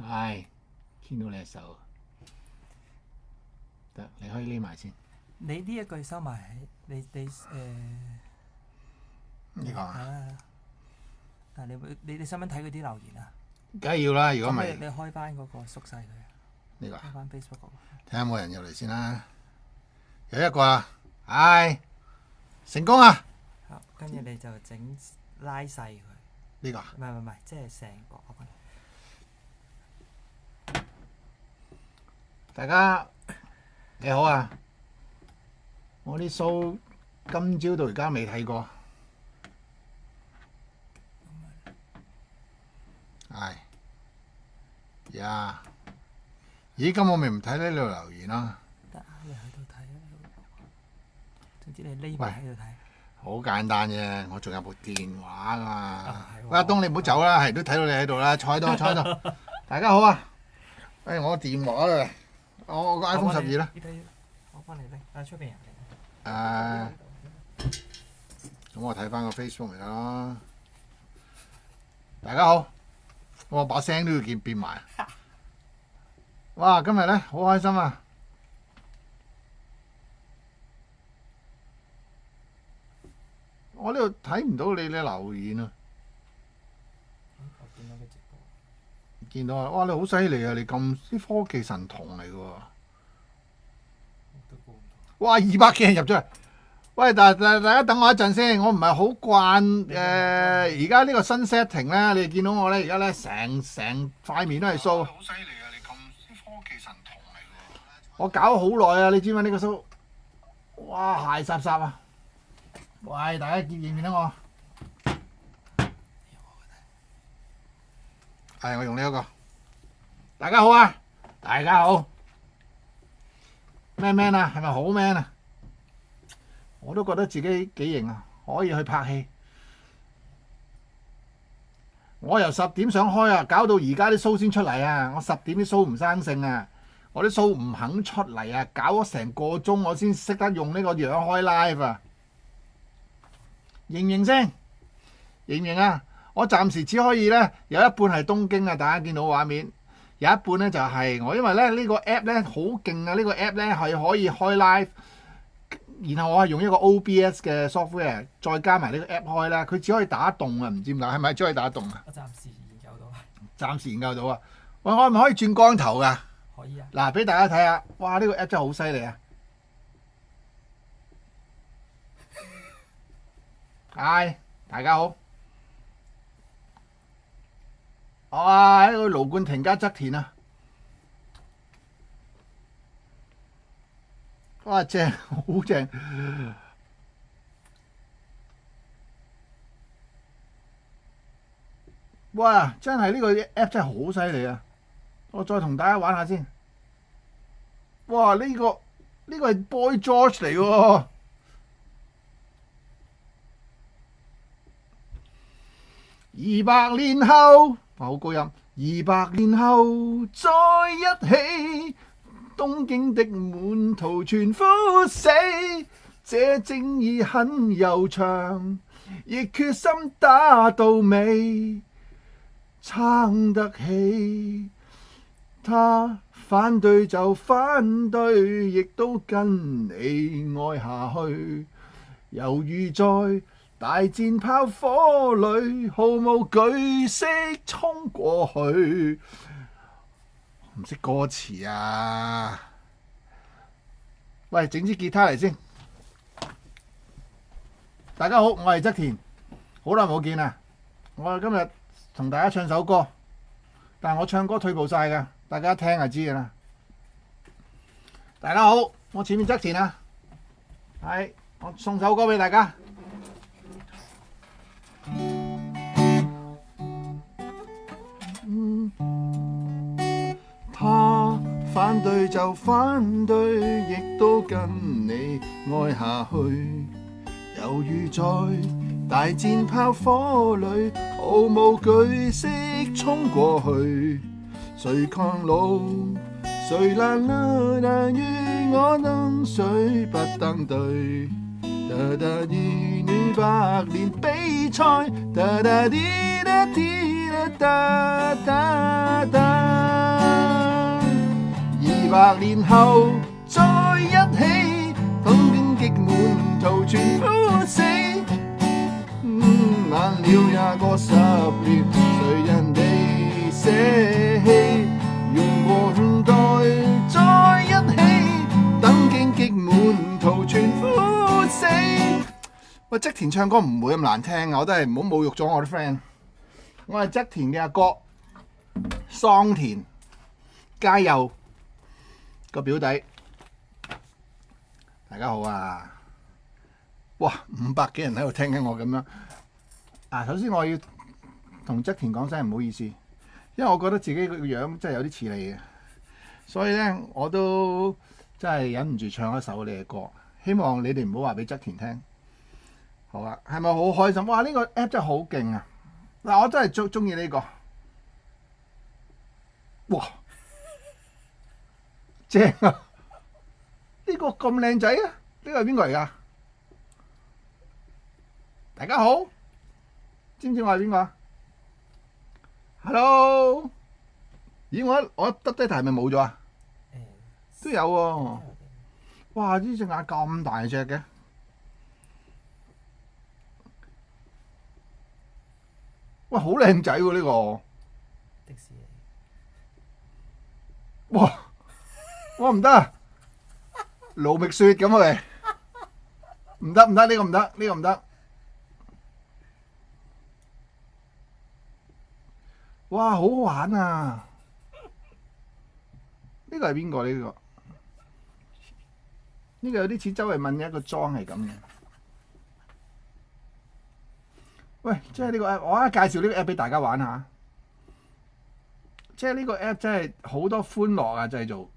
唉，見到你隻手，得你可以匿埋先。你呢一句收埋喺你呢個啊，但係你使唔使睇嗰啲留言啊？梗係要啦，如果唔咁係你開翻嗰個縮細佢啊，呢個，開翻 Facebook 嗰個。睇下有冇人入嚟先啦。有一個啦，唉，成功啊！好，跟住你就整拉細佢。呢個唔係，即係成個。大家你好啊！我啲 show 今朝到而家未睇過，唉呀！咦，咁我咪唔睇呢度留言啦。得啊，你喺度睇啊！總之你匿埋喺度睇。好簡單啫，我仲有部電話㗎嘛。啊係喎喂，阿東你唔好走啦，係都睇到你喺度啦，坐喺度，坐喺度。大家好啊！我電話啊，我個 iPhone 12啦。我幫你拎，出邊人嚟。咁我睇翻個 Facebook 咪得咯。大家好，我把聲都要變埋。哇！今日咧好開心啊！我呢度睇唔到你留言啊！我見到你直播。見到啊！哇！你好犀利啊！你咁啲科技神童嚟㗎喎！都估唔哇！200幾人入咗嚟。喂，大家等我一陣先，我唔係好慣而家呢個新 setting 咧，你見到我咧，而家咧成塊面都係須。好犀利啊！你咁啲科技神童嚟㗎喎！我搞咗好耐啊！你知唔知呢個須？哇！鞋霎霎啊！喂，大家見唔見到我？係我用呢一個。大家好啊！大家好。咩 man 啊？係咪好 man 啊？我都覺得自己幾型啊，可以去拍戲。我由10點想開啊，搞到而家啲 show 先出嚟啊！我10點啲 show 唔生性啊，我啲 show 唔肯出嚟啊，搞咗成個鐘我先識得用呢個樣開 live 啊！型唔型先？型唔型啊？我暫時只可以咧有一半係東京啊，大家見到畫面，有一半咧就係我，因為咧呢個 app 咧好勁啊！呢個 app 咧係可以開 live。然後我係用一個 OBS 嘅 software，再加埋呢個 app 開啦。佢只可以打動啊，唔知點解係咪只可以打動啊？我暫時研究到。暫時研究到啊！喂，我係咪可以轉光頭㗎？可以啊。嗱，俾大家睇下，哇！呢個 app 真係好犀利啊！嗨，大家好。哇！呢個盧冠廷加側田啊！哇，正，好正！哇，真係呢個 app 真係好犀利啊！我再同大家玩下先。哇，呢個係 Boy George 嚟喎。200年後，哇，好高音。200年後再一起。東京的滿途全枯死，這正義很悠長，亦決心打到尾，撐得起。他反對就反對，亦都跟你愛下去。猶如在大戰炮火裏，毫無懼色衝過去。唔識歌詞啊！喂，整支吉他嚟先。大家好，我係側田，好耐冇見啦。我今日同大家唱首歌，但係我唱歌退步晒㗎，大家一聽就知㗎啦。大家好，我前面側田啊，係我送首歌俾大家。他反對就反對，亦都跟你愛下去。猶如在大戰炮火裏，毫無懼色衝過去。誰抗老，誰難與我登水不登對。兒女百年比賽。200年後再一起，東京極滿途全枯死。晚了也過10年，誰人地捨棄？用過代再一起，東京極滿途全枯死。喂，側田唱歌唔會咁難聽啊！我都係唔好侮辱咗我啲 friend。我係側田嘅阿哥，桑田佳祐個表弟。大家好啊！哇，500幾人喺度聽緊我咁樣。首先我要同側田講聲唔好意思，因為我覺得自己個樣真係有啲似你嘅，所以咧我都真係忍唔住唱一首你嘅歌，希望你哋唔好話俾側田聽。好啊，係咪好開心？哇！呢個 app 真係好勁啊！嗱，我真係中意呢個，哇，正啊！呢個咁靚仔啊！呢個係邊個嚟㗎？大家好。知唔知我係邊個啊 ？Hello， 咦，我耷低頭係咪冇咗啊？都有喎。哇！呢隻眼咁大隻嘅，哇，好靚仔喎呢個。迪士尼。哇唔得啊！盧覓雪咁啊你，唔得，呢個唔得，呢個唔得。哇，好好玩啊！呢個係邊個？呢個有啲似周慧敏嘅一個妝係咁嘅。喂，即係呢個 app，我而家介紹呢個 app 俾大家玩下。即係呢個 app 真係好多歡樂啊！製造。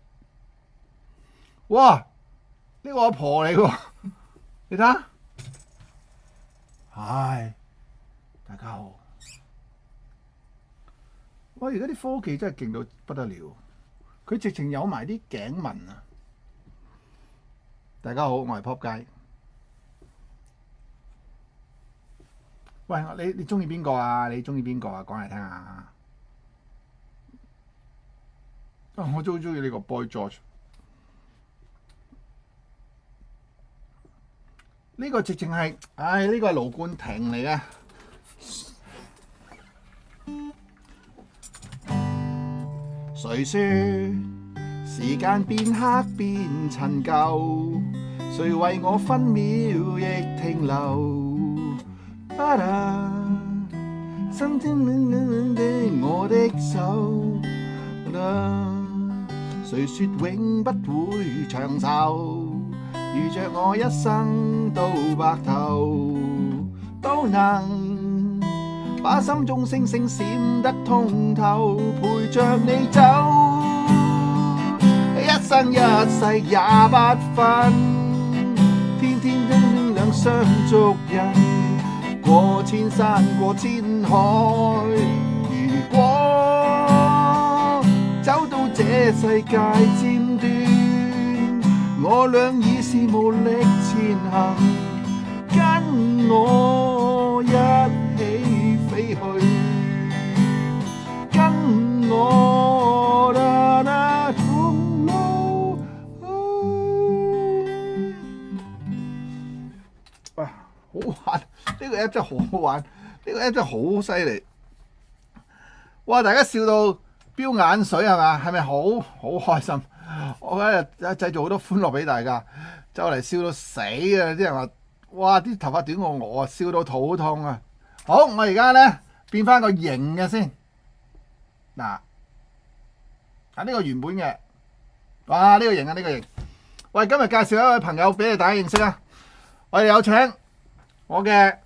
哇！呢個阿婆嚟喎，你睇下。嗨，大家好。哇！而家啲科技真係勁到不得了，佢直情有埋啲頸紋啊！大家好，我係 Pop 街。喂，你中意邊個啊？你中意邊個啊？講嚟聽下。我都好中意呢個 Boy George。呢個直情係，呢個係盧冠廷嚟嘅。誰說時間變黑變陳舊？誰為我分秒亦停留？巴拉，心天暖的我的手。誰說永不會長壽？如着我一生到白頭，都能把心中星星閃得通透，陪着你走，一生一世也不分，天天叮嚀相續人，過千山過千海。如果走到這世界尖端，我倆已是無力前行，跟我一起飛去，跟我同路去。哇，好玩！呢個 app 真係好好玩，呢個 app 真係好犀利。哇！大家笑到飆眼水係嘛？係咪好開心？我今日製造好多歡樂俾大家，就嚟笑到死啊！啲人話：哇！啲頭髮短過我啊，笑到肚痛啊！好，我而家咧變翻個型嘅先。嗱，呢個原本嘅，哇！呢個型啊，呢個型。喂，今日介紹一位朋友俾你大家認識啊！我哋有請我嘅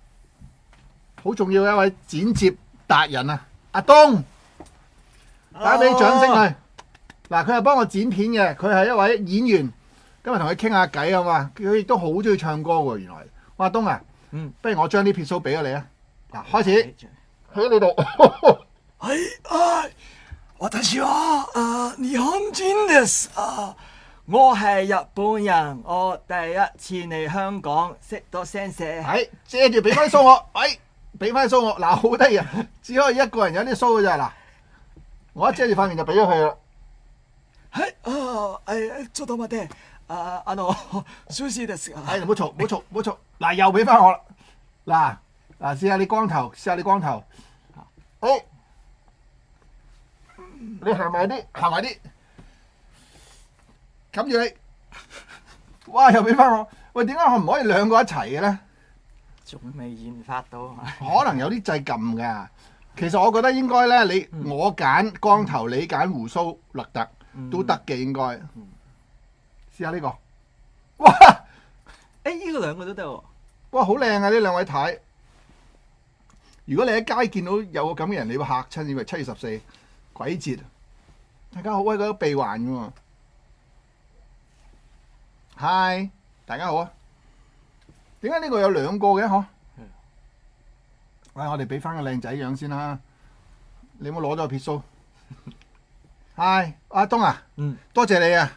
好重要嘅一位剪接達人啊，阿東，打俾掌聲佢。嗱，佢係幫我剪片嘅，佢係一位演員。今日同佢傾下偈啊嘛，佢亦都好中意唱歌喎。原來，阿東啊，不如我將啲片數俾咗你啊。嗱，開始喺你度。私は日本人です。我係日本人，我第一次嚟香港，識到先生。係，借住俾翻數我，俾翻數我。嗱，好得意啊，只可以一個人有啲數嘅咋嗱。我一遮住塊面就俾咗佢啦。係ちょっと待って舒適ですが。唔好嘈，唔好嘈，唔好嘈。嗱，又俾翻我啦。嗱，試下你光頭，試下你光頭。你行埋啲，行埋啲，冚住你。哇！又俾翻我。喂，點解我唔可以兩個一齊嘅咧？仲未研發到。可能有啲掣撳㗎。其實我覺得應該咧，我揀光頭，你揀胡鬚勒特都得嘅應該。試下呢個。哇！呢個兩個都得喎。哇，好靚啊！呢兩位太。如果你喺街見到有個咁嘅人，你會嚇親，以為7月14鬼節。大家好，喂，嗰個鼻環嘅喎。Hi，大家好啊。點解呢個有兩個嘅嗬？喂，我哋俾翻個靚仔樣先啦。你有冇攞咗個撇須？Hi，阿東啊，多謝你啊。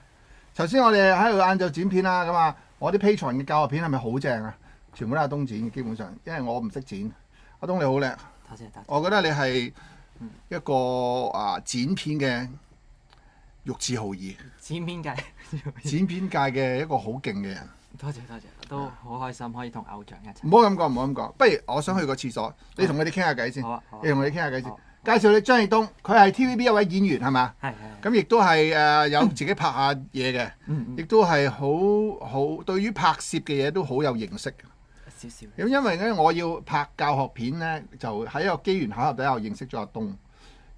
頭先我哋喺度晏晝剪片啦，咁啊，我啲 Patreon 嘅教學片係咪好正啊？全部都係阿東剪嘅，基本上，因為我唔識剪。阿東你好叻，多謝。我覺得你係一個剪片嘅玉置浩二，剪片界嘅一個好勁嘅人。多謝，都好開心可以同偶像一齊。唔好咁講，唔好咁講。不如我想去個廁所，你同佢哋傾下偈先。好啊。你同佢哋傾下偈先。介紹你張翼東，佢係 TVB 一位演員係嘛？係。咁亦都係有自己拍下嘢嘅，亦都係好對於拍攝嘅嘢都好有認識。少少。咁因為咧，我要拍教學片咧，就喺一個機緣巧合底下認識咗阿東。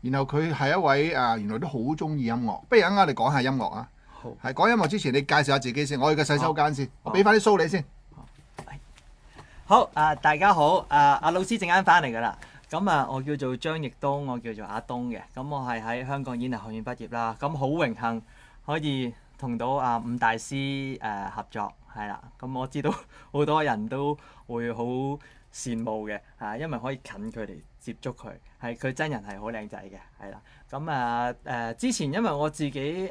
然後佢係一位原來都好中意音樂。不如啱啱我哋講下音樂啊。好。係講音樂之前，你介紹下自己先。我去個洗手間先，我俾翻啲須你先。好大家好，阿老師陣間翻嚟㗎啦。咁我叫做張翼東，我叫做阿東嘅。咁我係喺香港演藝學院畢業啦。咁好榮幸可以同到伍大師合作，係啦。咁我知道好多人都會好羨慕嘅，因為可以近距離接觸佢，係佢真人係好靚仔嘅，係啦。咁之前因為我自己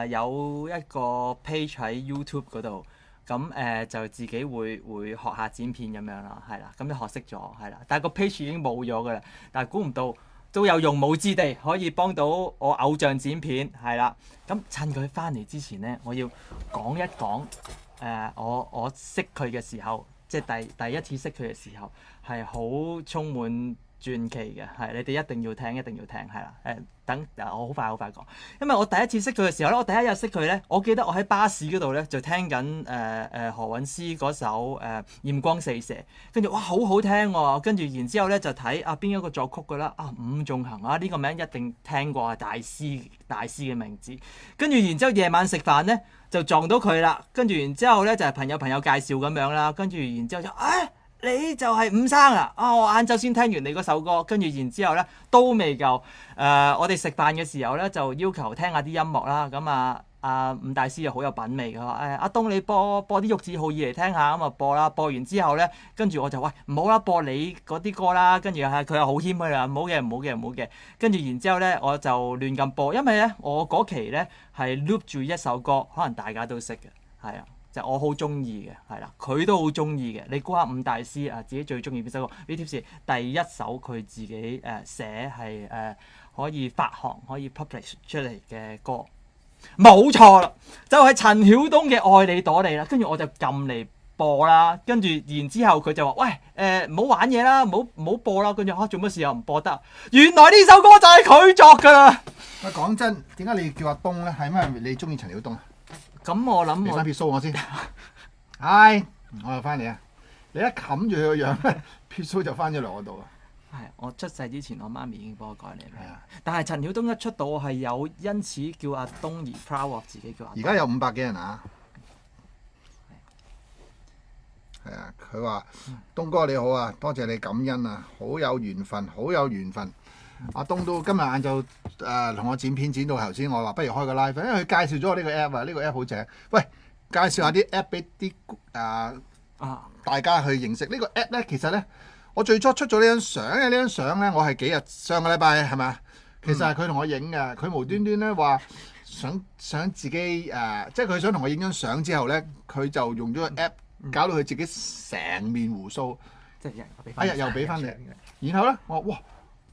有一個 page 喺 YouTube 嗰度。咁就自己會學下剪片咁樣啦，係啦，咁就學識咗，係啦。但係個 page 已經冇咗㗎啦，但係估唔到都有用武之地可以幫到我偶像剪片，係啦。咁趁佢翻嚟之前咧，我要講一講我識佢嘅時候，即係第一次識佢嘅時候係好充滿傳奇嘅，係你哋一定要聽，係啦。等我好快講，因為我第一次識佢嘅時候咧，我第一日識佢咧，我記得我喺巴士嗰度咧就聽緊何韻詩嗰首艷光四射，跟住哇好好聽喎，跟住然之後咧就睇邊一個作曲㗎啦，伍仲衡呢個名一定聽過啊，大師嘅名字，跟住然之後夜晚食飯咧就撞到佢啦，跟住然之後咧就係朋友介紹咁樣啦，跟住然之後就你就係伍生啊！我晏晝先聽完你嗰首歌，跟住然之後咧都未夠。我哋食飯嘅時候咧就要求聽下啲音樂啦。咁伍大師又好有品味嘅，話阿東你播啲玉置浩二嚟聽下，咁播啦。播完之後咧，跟住我就喂唔好啦，播你嗰啲歌啦。跟住佢又好謙虛啦，唔好嘅。跟住然之後咧我就亂咁播，因為咧我嗰期咧係 loop 住一首歌，可能大家都識嘅，係啊。就我好中意嘅，係啦，佢都好中意嘅。你估下伍大師自己最中意邊首歌？呢貼士第一首佢自己寫係可以發行可以 publish 出嚟嘅歌，冇錯啦，就係陳曉東嘅《愛你朵莉》啦。跟住我就撳嚟播啦，跟住然之後佢就話：喂唔好玩嘢啦，唔好播啦。跟住做乜事又唔播得？原來呢首歌就係佢作㗎啦。喂，講真，點解你叫阿東咧？係因為你中意陳曉東啊？咁我諗俾翻撇須我先。Hi，我又翻嚟啊！你一冚住佢個樣咧，撇須就翻咗嚟我度啊。係我出世之前，我媽咪已經幫我改你名。但係陳曉東一出道，我係有因此叫阿東而 proud of 自己叫阿東。而家有500幾人啊！係啊，佢話：東哥你好啊，多謝你感恩啊，好有緣分。阿東都今日晏晝同我剪片剪到頭先，我話不如開個 live，因為佢介紹咗我呢個 app 啊，呢個 app 好正。喂，介紹下啲 app 俾啲大家去認識。呢個 app 咧，其實咧，我最初出咗呢張相，因為呢張相咧，我係幾日上個禮拜係咪？其實係佢同我影嘅，佢無端端咧話想自己即係佢想同我影張相之後咧，佢就用咗個 app 搞到佢自己成面鬍鬚。即係又俾翻你。然後咧，我話哇！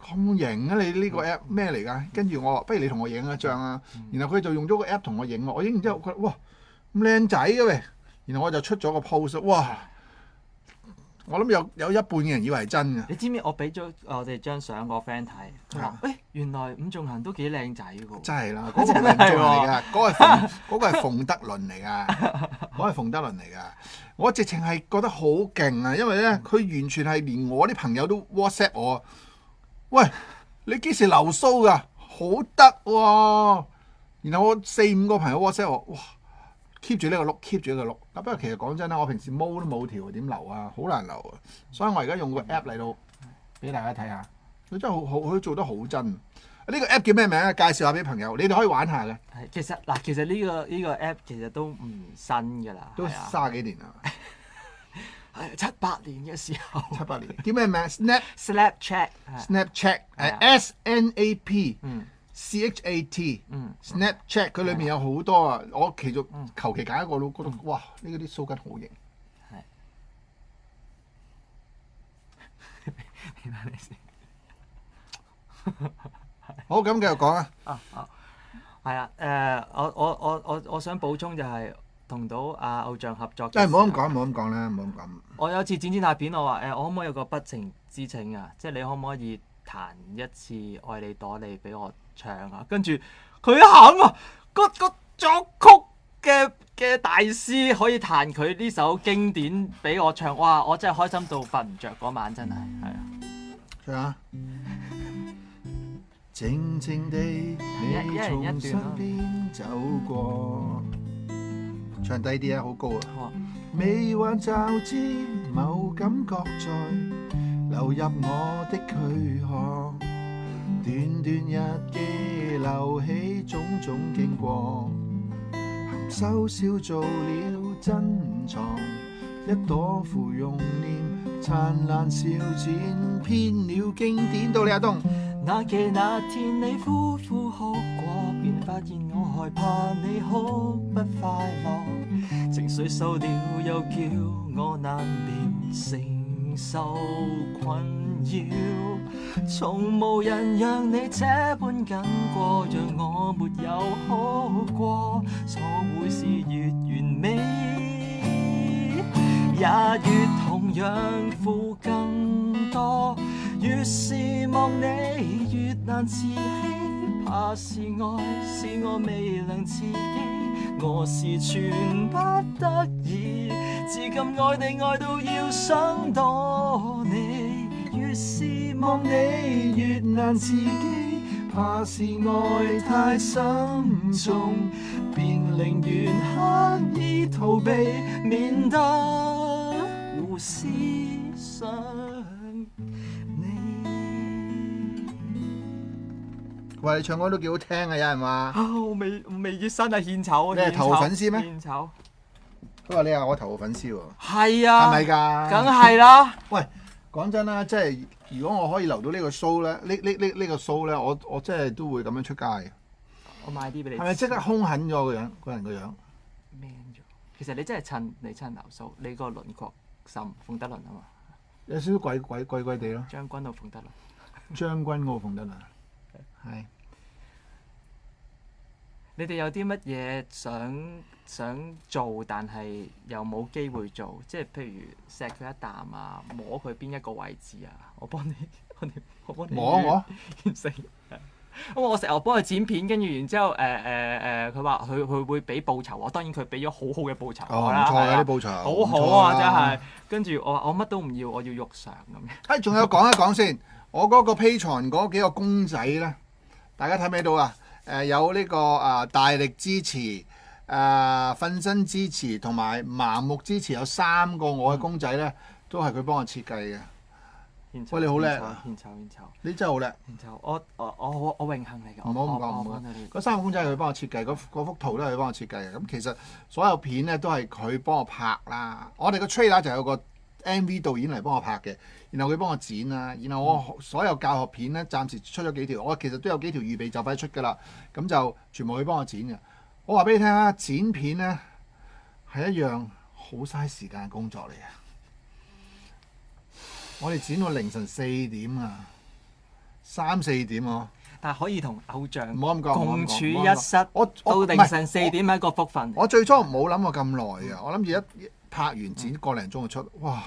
咁型啊！你呢個 app 咩嚟㗎？跟住我話不如你同我影一張啊。然後佢就用咗個 app 同我影我影完之後佢話哇咁靚仔嘅喂，然後我就出咗個 post， 哇！我諗有一半嘅人以為係真嘅。你知唔知我俾咗我哋張相個 friend 睇，佢話：喂，原來伍仲衡都幾靚仔㗎喎！真係啦，嗰個唔係伍仲衡嚟㗎，嗰個係馮德倫嚟㗎，嗰個係馮德倫嚟㗎。我直情係覺得好勁啊，因為咧佢完全係連我啲朋友都 WhatsApp 我，喂，你幾時留鬚㗎？好得喎！然後我4-5個朋友 WhatsApp 我，哇！keep 住呢個 look，keep 住呢個 look。不過其實講真啦，我平時毛都冇條，點留啊？好難留啊！所以我而家用個 app 嚟到俾大家睇下，佢真係好，佢做得好真。呢個 app 叫咩名啊？介紹下俾朋友，你哋可以玩下嘅。係其實呢個 app 其實都唔新㗎啦，都30幾年啦。係7-8年嘅時候。7-8年。叫咩名 Snapchat。Snapchat 係 SNAPCHAT。Snapchat 佢裏面有好多啊！我其中求其揀一個都覺得哇！呢啲鬚根好型。係。好，咁繼續講啊！係啊，我想補充就係同到偶像合作。唔好咁講，唔好咁講啦，唔好咁講。我有次剪下片，我話我可唔可以有個不情之請啊？即係你可唔可以彈一次《愛你朵莉》俾我唱啊？跟住佢喊啊！個作曲嘅大師可以彈佢呢首經典俾我唱，哇！我真係開心到瞓唔着嗰晚，真係係啊！唱啊！靜靜地你從身邊走過，唱低啲啊，好高啊！未還驟知某感覺在流入我的軀殼，段段日記留起種種經過，含羞笑做了珍藏，一朵芙蓉臉，燦爛笑剪編了經典。到你阿東。那期那天你呼呼哭過，便發現我害怕你哭不快樂，情緒受了又叫我難免承受困擾，從無人讓你這般緊過，讓我沒有好過，錯會是越完美，也越同樣負更多。越是望你越難自欺，怕是愛是我未能自己，我是全不得已，至今愛你愛到要想多你，越是望你越難自己，怕是愛太深重，便寧願刻意逃避，免得互思想。喂，你唱歌都幾好聽啊！有人話我未熱身啊，獻醜啊！你係頭號粉絲咩？獻醜。佢話你係我頭號粉絲喎。係啊。係咪㗎？梗係啦。喂，講真啦，即係如果我可以留到呢個 show 咧，呢個 show 咧，我真係都會咁樣出街嘅。我買啲俾你。係咪即刻兇狠咗個人個樣 ？man 咗。其實你真係襯留鬚，你個輪廓甚馮德倫啊嘛。有少少鬼地咯。將軍澳馮德倫。將軍澳馮德倫。係，你哋有啲乜嘢想做，但係又冇機會做？即係譬如錫佢一啖啊，摸佢邊一個位置啊？我幫你摸我完成。咁我成日幫佢剪片，跟住然之後佢話佢會俾報酬我，當然佢俾咗好好嘅報酬我啦。唔錯嘅啲報酬，好好啊，真係。跟住我話我乜都唔要，我要肉償咁樣。仲有講一講先，我嗰個 Patreon 嗰幾個公仔咧。大家睇唔睇到啊？有呢個大力支持、瞓身支持同埋盲目支持，有3個我嘅公仔咧，都係佢幫我設計嘅。喂，你好叻啊！獻醜，你真係好叻。獻醜，我榮幸嚟㗎。唔好咁講，唔好。嗰3個公仔係佢幫我設計，嗰幅圖都係佢幫我設計嘅。咁其實所有片咧都係佢幫我拍啦。我哋個 trailer 就有個 MV 導演嚟幫我拍嘅。然後佢幫我剪啦，然後我所有教學片咧，暫時出咗幾條，我其實都有幾條預備就快出㗎啦，咁就全部佢幫我剪嘅。我話俾你聽啊，剪片咧係一樣好嘥時間嘅工作嚟嘅。我哋剪到凌晨4點啊， 3-4點喎。但係可以同偶像唔好咁講，共處唔好咁講一室，我到凌晨4點係一個福分。我最初冇諗過咁耐嘅，我諗住一拍完剪個零鐘就出，哇！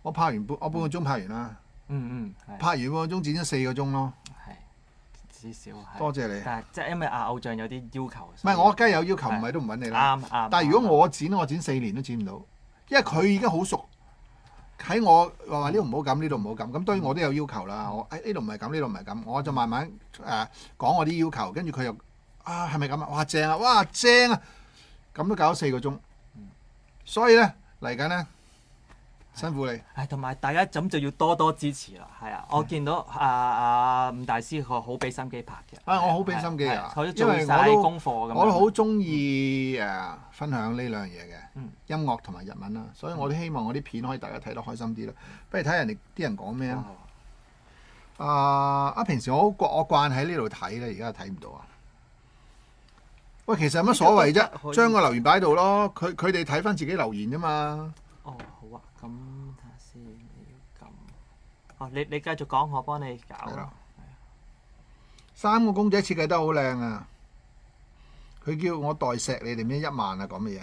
我半個鐘拍完啦，拍完半個鐘剪咗4個鐘咯。係至少係。多謝你。但係即係因為偶像有啲要求。唔係我梗係有要求，唔係都唔揾你啦。啱。但係如果我剪4年都剪唔到，因為佢已經好熟。喺我話呢度唔好咁，呢度唔好咁。咁當然我都有要求啦。我呢度唔係咁，呢度唔係咁，我就慢慢講我啲要求，跟住佢又係咪咁啊？哇正啊！哇正啊！咁都搞咗4個鐘。所以咧嚟緊咧辛苦你。同埋大家咁就要多多支持啦。係啊，我見到伍大師佢好俾心機拍嘅。我好俾心機啊，因為我都功課咁。我都好中意分享呢兩樣嘢嘅。音樂同埋日文啦，所以我都希望我啲片可以大家睇得開心啲啦。不如睇人哋啲人講咩啊？平時我慣喺呢度睇咧，而家睇唔到啊。喂，其實有乜所謂啫？將個留言擺喺度咯，佢哋睇翻自己留言啫嘛。好啊，咁睇下先，你要撳。你繼續講，我幫你搞啦。 3個公仔設計得好靚啊！佢叫我代錫你哋唔知1萬啊，講乜嘢？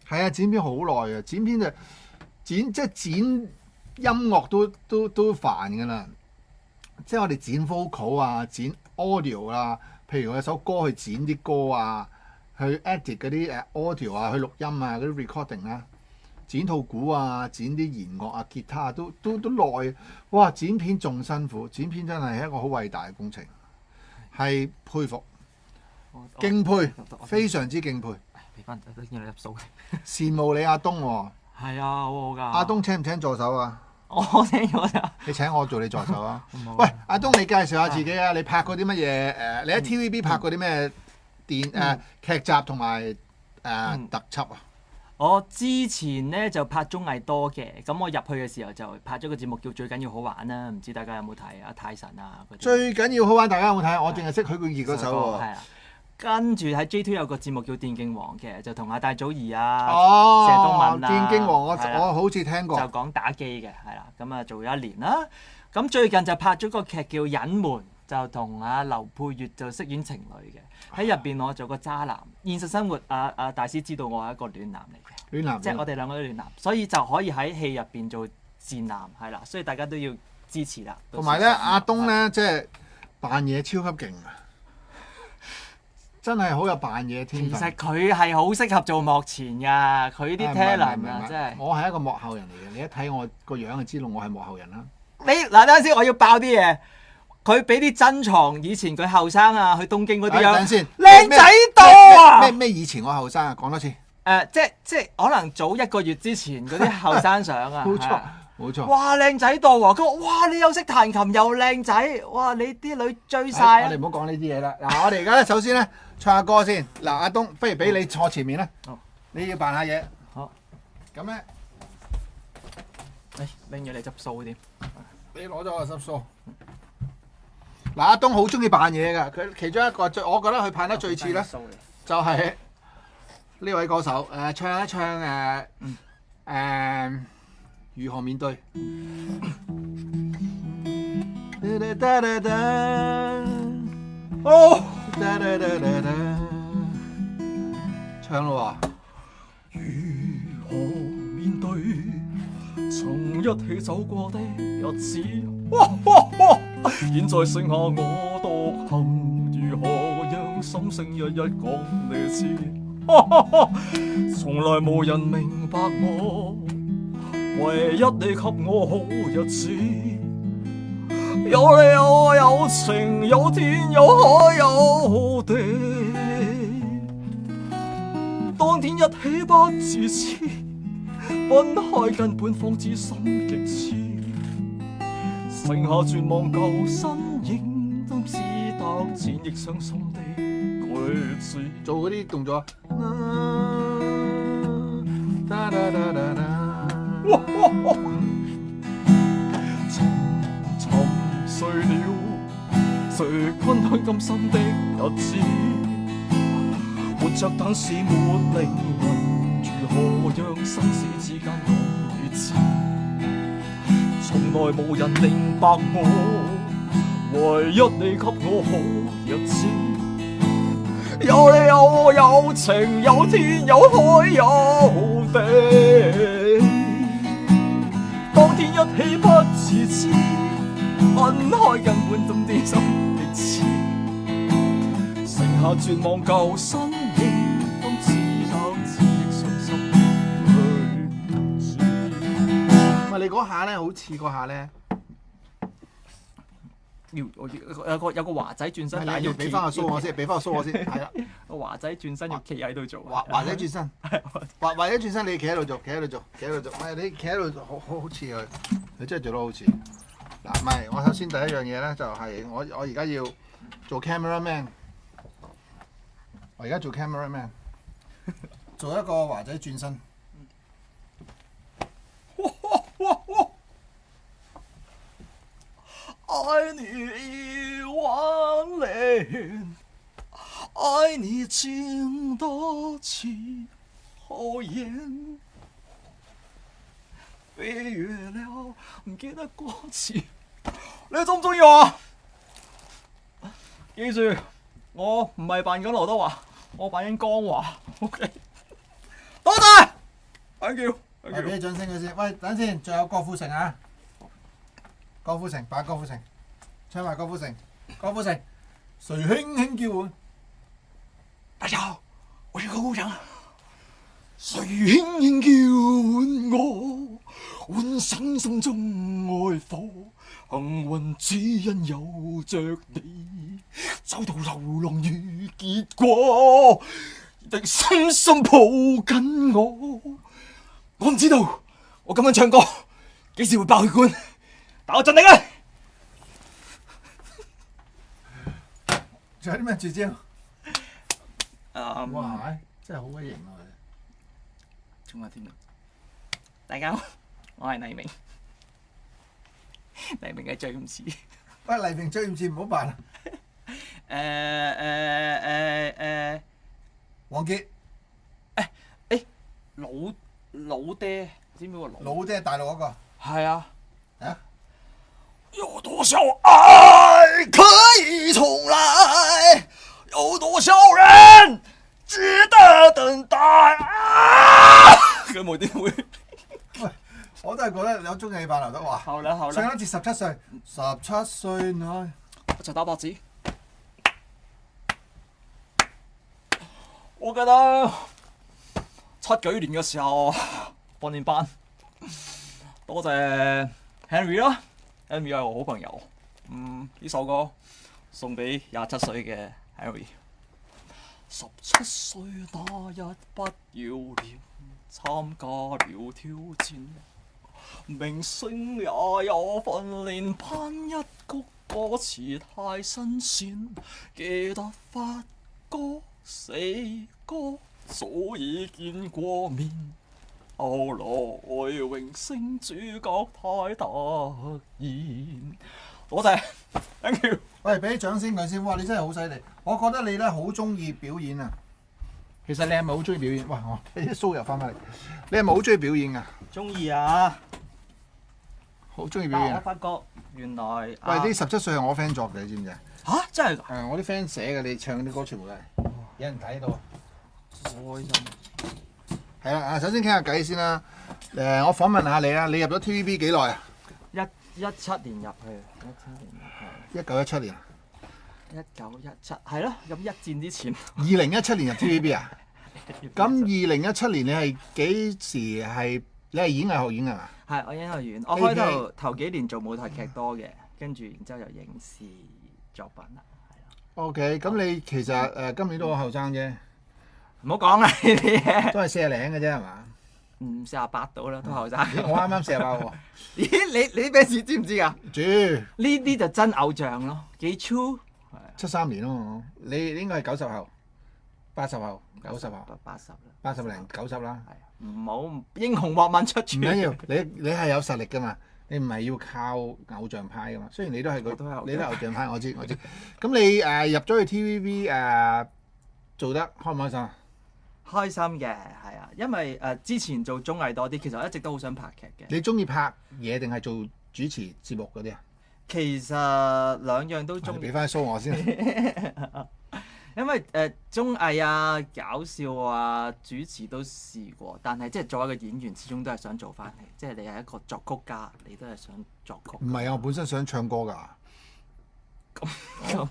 係啊，剪片好耐啊！剪片就剪音樂都煩㗎啦。即係我哋剪 vocal 啊，剪 audio 啊，譬如我有首歌去剪啲歌啊，去 edit 嗰啲audio 啊，去錄音啊，嗰啲 recording 啊，剪套鼓啊，剪啲弦樂啊，吉他啊，都耐。哇！剪片仲辛苦，剪片真係一個好偉大嘅工程，係佩服、敬佩，非常之敬佩。俾翻都見你入數。羨慕你阿東喎。係啊，好好㗎。阿東請唔請助手啊？我請咗咋。你請我做你助手啊？喂，阿東，你介紹下自己啊！你拍過啲乜嘢？你喺 TVB 拍過啲咩劇集同埋特輯啊？我之前咧就拍綜藝多嘅，咁我入去嘅時候就拍咗個節目叫《最緊要好玩》啦，唔知大家有冇睇啊？泰神啊嗰啲。最緊要好玩，大家有冇睇？我淨係識許冠傑嗰首喎。係啊。跟住喺 J2 有個節目叫《電競王》嘅，就同阿戴祖儀啊、謝東閔啊。電競王我好似聽過。就講打機嘅，係啦，咁啊做咗1年啦。咁最近就拍咗個劇叫《隱瞞》，就同阿劉佩玥就飾演情侶嘅。喺入邊我做個渣男，現實生活阿大師知道我係一個暖男嚟嘅。暖男。即係我哋兩個都暖男，所以就可以喺戲入邊做賤男，係啦，所以大家都要支持啦。同埋咧，阿東咧即係扮嘢超級勁啊！真係好有扮嘢天分。其實佢係好適合做幕前㗎，佢啲 talent 啊，真係。我係一個幕後人嚟嘅，你一睇我個樣就知道我係幕後人啦。嗱，等陣先，我要爆啲嘢。佢俾啲珍藏，以前佢後生啊，去東京嗰啲樣。等陣先，靚仔多啊！咩以前我後生啊？講多次。即係可能早1個月之前嗰啲後生相啊。冇錯，冇錯。哇，靚仔到喎！佢話：哇，你又識彈琴又靚仔，哇！你啲女追晒。我哋唔好講呢啲嘢啦。嗱，我哋而家咧，首先咧。唱下歌先，嗱，阿東，不如俾你坐前面啦。你要扮下嘢。好。咁咧，拎咗你執數點？你攞咗我執數。嗱，阿東好中意扮嘢㗎，佢其中一個我覺得佢扮得最似咧，就係呢位歌手唱一唱如何面對。哦。唱咯喎！如何面對曾一起走過的日子？現在剩下我獨行，如何讓心聲一一講你知？從來無人明白我，唯一你給我好日子。有你有我有情有天有海有地，當天一起不自知，分開根本方知心極痴，剩下絕望舊身影，都只得戰役傷心的句子。做嗰啲動作。碎了，誰困喺今生的日子？活着但是沒靈魂，如何讓生死之間講與知？從來無人明白我，唯一你給我好日子。有你有我有情有天有海有地，當天一起不自知，分開根本動啲心的刺，剩下絕望舊身影，當只有自己信心去知。唔係你嗰下咧，好似嗰下咧，有個華仔轉身，但係要係你俾翻個須我先，俾翻個須我先，係啦。個華仔轉身要企喺度做。華仔轉身，華仔轉身，你企喺度做，企喺度做，企喺度做。唔係你企喺度，好似佢，你真係做得好似。嗱，唔係我首先第一樣嘢咧，就係我而家要做 camera man， 我而家做 camera man， 做一個華仔轉身。愛你一萬年，愛你經得起考驗。飛越了，唔記得歌詞，你中唔中意我？記住，我唔係扮緊劉德華，我扮緊江華。OK， 多謝 ，thank you。俾啲掌聲佢先。喂，等先，仲有郭富城啊！郭富城，扮郭富城，唱埋郭富城。郭富城，誰輕輕叫喚？大家好，我是郭富城。誰輕輕叫喚我，喚醒心中愛火。幸運只因有着你，走到流浪與結果，定深深抱緊我。我唔知道我咁樣唱歌幾時會爆血管，但我盡力啊！仲有啲咩絕招？哇！真係好鬼型啊！仲有啲咩？大家好，我係黎明。黎明嘅最唔似。喂，黎明最唔似唔好扮啦。王傑。老爹，知唔知個老爹係大陸嗰個。係啊。啊？有多少愛可以重來？有多少人值得等待？佢冇點會？喂，我都係覺得有中意你扮劉德華。好啦好啦。上一節17歲，17歲內一齊打白紙。我記得7幾年嘅時候訓練班，多謝 Henry 啦 ，Henry 係我好朋友。呢首歌送俾27歲嘅 Henry。17歲那日不要臉，參加了挑戰，明星也有訓練班，一曲歌詞太新鮮，記得發歌死歌早已見過面，後來榮升主角太突然。多謝 ，thank you。喂，俾啲掌聲佢先。哇，你真係好犀利！我覺得你咧好中意表演啊。其實你係咪好中意表演？哇，我俾啲鬚油翻返嚟。你係咪好中意表演啊？中意啊！好中意表演。我發覺原來喂，啲17歲係我 friend 作嘅，你知唔知啊？嚇真係㗎！係我啲 friend 寫嘅，你唱啲歌全部都係有人睇到。開心。係啦，首先傾下偈先啦。我訪問下你啦。你入咗 TVB 幾耐啊17年入去？1917年。1917係咯，咁一戰之前。2017年入 TVB 啊？咁2017年你係幾時係？你係演藝學院係嘛？係，我演藝院。我開頭幾年做舞台劇多嘅，跟住然之後又影視作品啦，係啦。OK，咁你其實今年都好後生啫。唔好講啦呢啲嘢。都係40零嘅啫係嘛？48到啦，都後生。我啱啱48喎。咦？你啲 fans 知唔知㗎？知。呢啲就真偶像咯，幾 true。 73年咯，你應該係90後、80後、90後、80零90啦。係唔好英雄莫問出處。唔緊要，你係有實力㗎嘛，你唔係要靠偶像派㗎嘛。雖然你都係你都係偶像派，我知。咁你入咗去 TVB 做得開唔開心啊？開心嘅，係啊，因為之前做綜藝多啲，其實我一直都好想拍劇嘅。你中意拍嘢定係做主持節目嗰啲啊？其實兩樣都中意。俾翻啲 show 我先。因為綜藝啊、搞笑啊、主持都試過，但係即係作為一個演員，始終都係想做翻戲。即係你係一個作曲家，你都係想作曲。唔係啊，我本身想唱歌㗎。我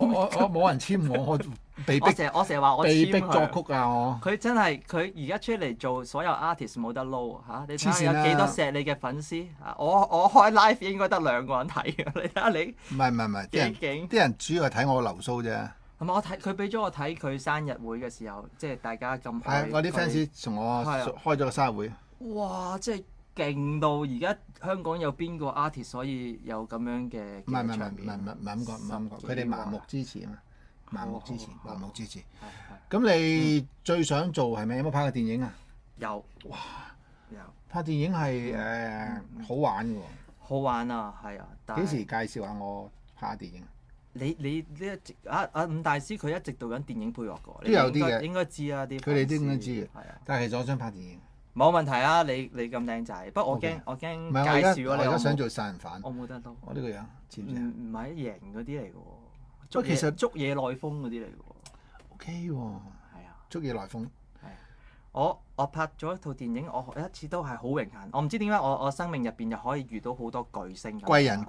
冇人簽我被逼我成日話我被逼簽佢作曲啊！我佢真係佢而家出嚟做所有 artist 冇得撈嚇，你睇下黐線啦有幾多錫你嘅粉絲啊！我開 live 應該得2個人睇嘅，你睇下你唔係啲人幾勁。啲人主要係睇我流 show 啫。同埋我睇佢俾咗我睇佢生日會嘅時候，即係大家咁愛係我啲佢 fans 同我係啊開咗個生日會。哇！即係勁到而家香港有邊個 artist 可以有咁樣嘅唔係場面？咁講，佢哋盲目支持啊嘛，盲目支持，好盲目支持。係咁你最想做係咪？有冇拍過電影啊？有哇有拍電影係好玩嘅喎。好玩啊，係啊！但係幾時介紹下我拍下電影？你呢一直伍大師佢一直做緊電影配樂嘅喎，都有啲嘅應該知啊啲。佢哋都應該知嘅。係啊，但係其實我想拍電影。冇問題啊！你咁靚仔，不過我 OK 我驚唔係介紹咗你，我而家想做殺人犯。我冇得撈。我呢個樣似唔似？唔係型嗰啲嚟嘅喎，不過其實捉嘢內風嗰啲嚟嘅喎。 OK 喎，係啊，捉嘢來風。我拍咗一套電影，我一次都係好榮幸。我唔知點解我生命入邊又可以遇到好多巨星咁貴人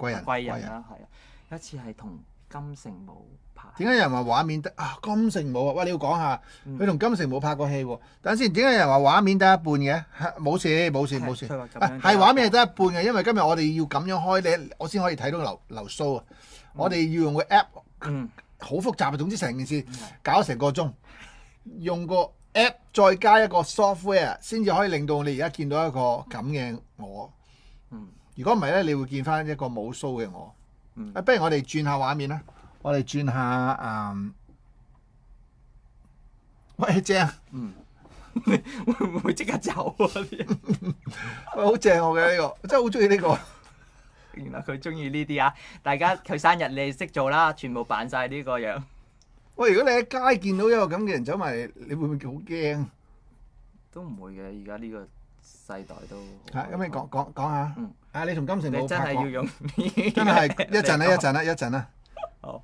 啦，係啊！有一次係同金城武拍。點解有人話畫面得啊？金城武啊，喂，你要講下佢同金城武拍過戲喎。等陣先，點解有人話畫面得一半嘅？冇事。佢話咁樣係畫面係得一半嘅，因為今日我哋要咁樣開你，我先可以睇到流 show 啊。我哋要用個 app，好複雜啊。總之成件事搞成個鐘，用個 app 再加一個 software，先至可以令到你而家見到一個咁嘅我。如果唔係咧，你會見翻一個冇 show 嘅我。不如我哋轉下畫面啦，我哋轉下喂正，會唔會即刻走啊？喂好正我嘅呢個，真係好中意呢個。原來佢中意呢啲啊！大家佢生日你識做啦，全部扮晒呢個樣。喂，如果你喺街見到一個咁嘅人走埋嚟，你會唔會好驚？都唔會嘅，而家呢個世代都係咁，你講下。啊，你同金城武你真係拍過要用真係一陣啦。好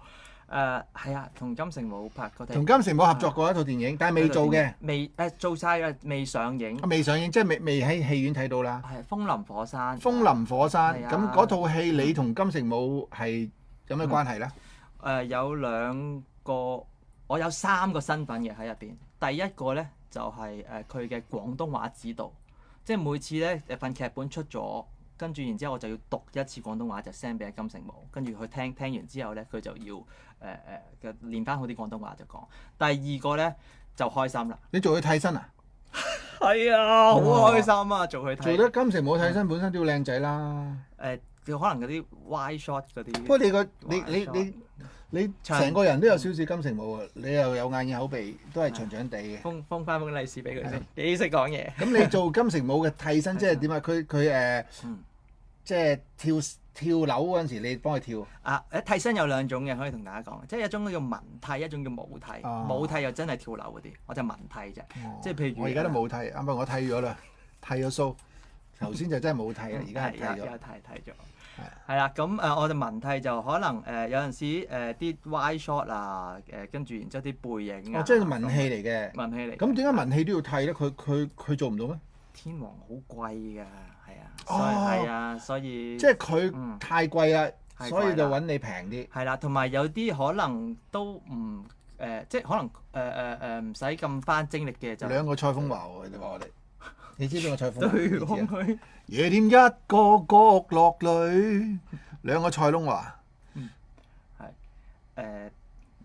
係啊，同金城武拍過。同金城武合作過一套電影，但係未做嘅。未做晒嘅，未上映。未上映，即係未喺戲院睇到啦。係風林火山。風林火山，係啊咁嗰套戲你同金城武係有咩關係咧？有2個，我有3個身份嘅喺入邊。第一個咧就係佢嘅廣東話指導，即係每次咧份劇本出咗，跟住然之後我就要讀一次廣東話就 send 俾金城武，跟住佢聽完之後咧佢就要練翻好啲廣東話就講。第二個咧就開心啦。你做佢替身啊？係啊，好開心啊！做佢替做得金城武替身本身都要靚仔啦。佢可能嗰啲 wide shot 嗰啲。不過你成個人都有少少金城武啊！你又有眼耳口鼻，都係長長地嘅。封翻封利是俾佢先，幾識講嘢。咁你做金城武嘅替身，即係點啊？佢即係跳樓嗰陣時，你幫佢跳。替身有2種嘅，可以同大家講，即係一種叫文替，一種叫武替。武替又真係跳樓嗰啲，我就文替啫。即係譬如我而家都冇剃，啱啱我剃咗啦，剃咗鬚。頭先就真係冇剃啦，而家係剃咗。剃咗。係啦，咁我哋文替就可能有陣時啲 wide shot 啊，跟住然之後啲背影啊。即係文戲嚟嘅。文戲嚟。咁點解文戲都要剃咧？佢做唔到咩？天王好貴㗎，係啊，所以即係佢太貴啦，所以就揾你平啲。係啦，同埋有啲可能都唔即係可能唔使咁花精力嘅就。2個蔡楓華喎，你話我哋。你知邊個蔡楓華？對空虛。夜店一個角落裏，2個蔡楓華。係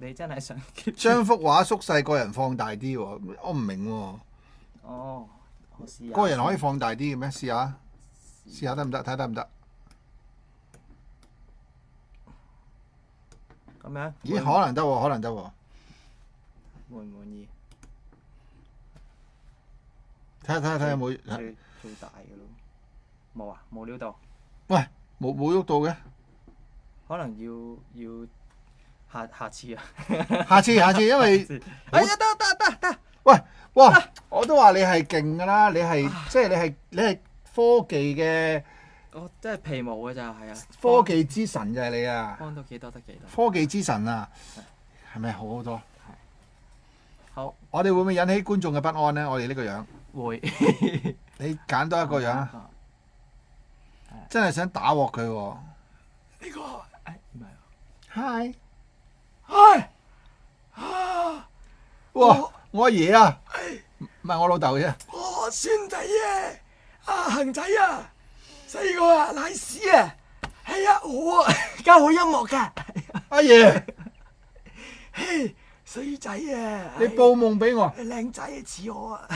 你真係想將幅畫縮細，個人放大啲喎，我唔明喎。哦，我試下。個人可以放大啲嘅咩？試下得唔得？睇得唔得？咁樣？咦，可能得喎，滿唔滿意？睇下有冇最大嘅咯，冇啊，冇料到。喂，冇喐到嘅。可能要下次啊。下次，因為哎呀，得。喂，哇！我都話你係勁㗎啦，你係即係你係科技嘅我真係皮毛嘅咋，係啊。科技之神就係你啊！幫到幾多得幾多。科技之神啊，係咪好好多？好，我哋會唔會引起觀眾嘅不安咧？我哋呢個樣，會。你揀多一個樣啊！真係想打鑊佢喎！呢個唔係啊。Hi，唉，哇！我阿爺啊，唔係我老豆啫。我孫仔啊，阿恒仔啊，細個啊，賴屎啊，係啊，我啊教好音樂㗎，阿爺，嘿，衰仔啊，你報夢俾我，靚仔似我啊，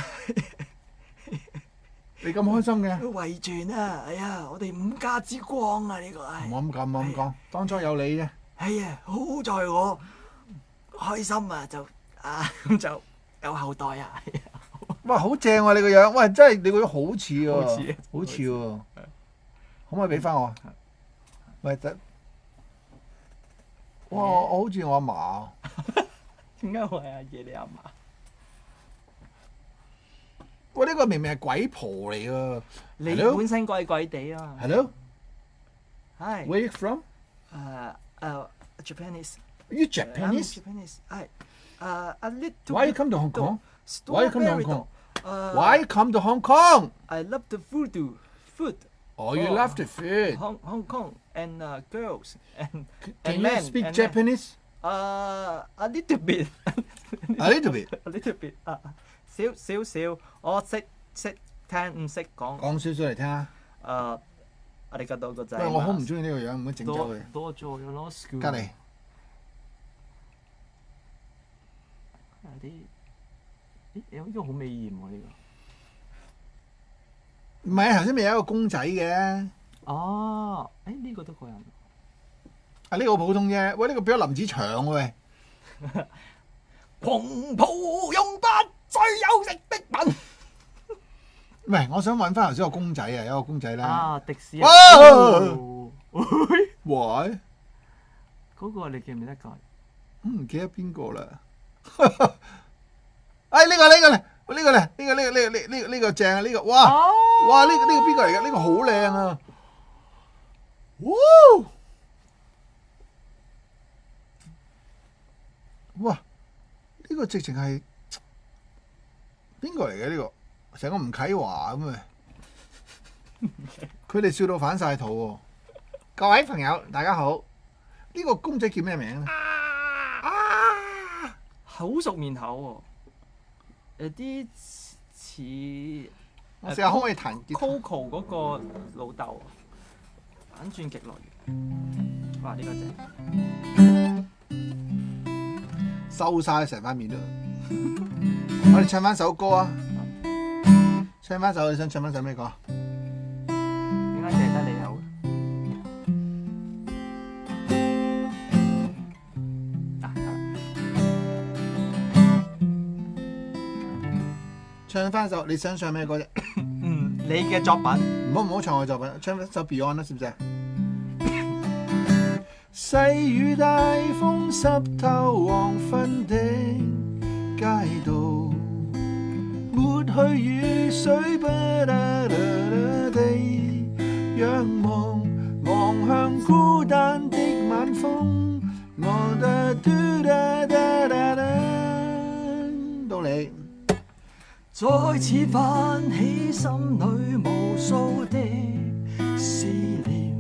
你咁開心嘅？遺傳啊，哎呀，我哋五家之光啊，呢個係。唔好咁講，唔好咁講，當初有你啫。係啊，好在我開心啊，就咁就有後代啊。哇，好正喎！你個樣，喂，真係你個樣好似喎，好似好似喎。可唔可以俾翻我？喂，得。哇！我好似我阿嫲。點解我係阿爺你阿嫲？喂，呢個明明係鬼婆嚟㗎。你 Hello？本身怪怪地啊嘛。 Hello， Hi。 where you from? Japanese。 You I'm Japanese? Japanese。係。A little。 Why you come to Hong Kong? Why you come to Hong Kong? Kong？ Why you come to Hong Kong? I love the food。 Oh, you love the food. Hong Kong and girls and Can you men speak and Japanese? A little bit。 A little bit. A little bit。少少，我識聽唔識講。講少少嚟聽下。ありがとうございます。喂，我好唔中意呢個樣，唔好整走佢。多咗よろしく。隔離。有啲，咦？呢個好美豔喎呢唔係啊，頭先咪有一個公仔嘅。個。哦，呢個都過癮。啊，呢個好普通啫。喂，呢個比咗林子祥喎喂。狂抱用不最有力的吻。唔係，我想揾翻頭先個公仔啊，有一個公仔咧。迪士尼。哇！喂，嗰個你記唔記得㗎？唔記得邊個啦。哎，呢個嚟，呢個正啊！呢個哇哇呢個邊個嚟㗎？呢個好靚啊！哇！呢個直情係邊個嚟嘅呢個？成個吳啟華咁啊！佢哋笑到反晒肚喎！各位朋友，大家好！呢個公仔叫咩名咧？好熟面口喎，有啲似我試下可唔可以彈吉他 Coco 嗰個老豆，反轉極樂園。哇！呢個正。收晒成塊面都。我哋唱翻首歌啊！唱翻首，你想唱翻首咩歌？點解淨係得你有？唱翻首，你想唱咩歌啫？你嘅作品。唔好唱我作品，唱翻首 Beyond 啦，識唔識啊？細雨大風濕透黃昏的街道，抹去雨水不啦啦地仰望，望向孤單的晚風，我的嘟啦啦啦啦，到你。再次泛起心裏無數的思念，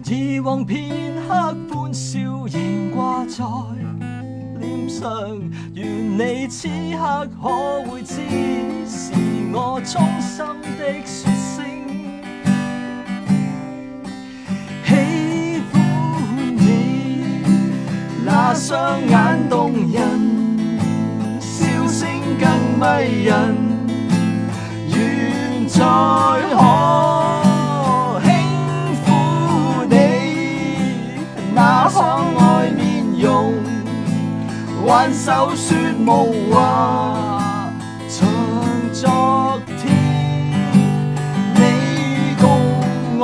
以往片刻歡笑仍掛在臉上，願你此刻可會知，是我衷心的說聲喜歡你，那雙眼動人，笑聲更迷人，願再可輕撫你那可愛面容，挽手說無話，像昨天你共我。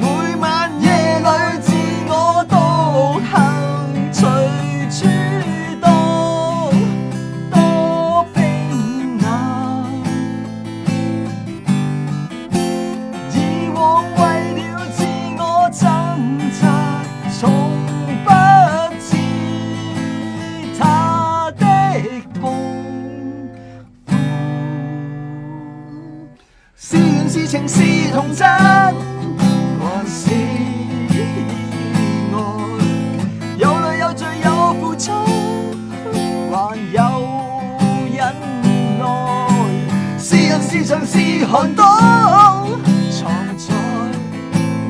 每晚是童真，還是意外？有淚有罪有付出，還有忍耐。是人是牆是寒冬，藏在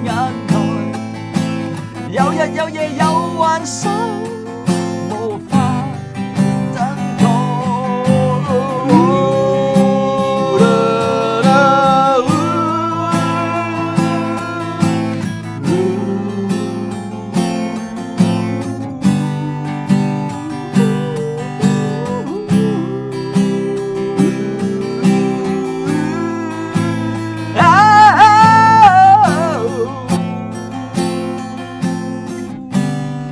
眼內。有日有夜有幻想，無法等待。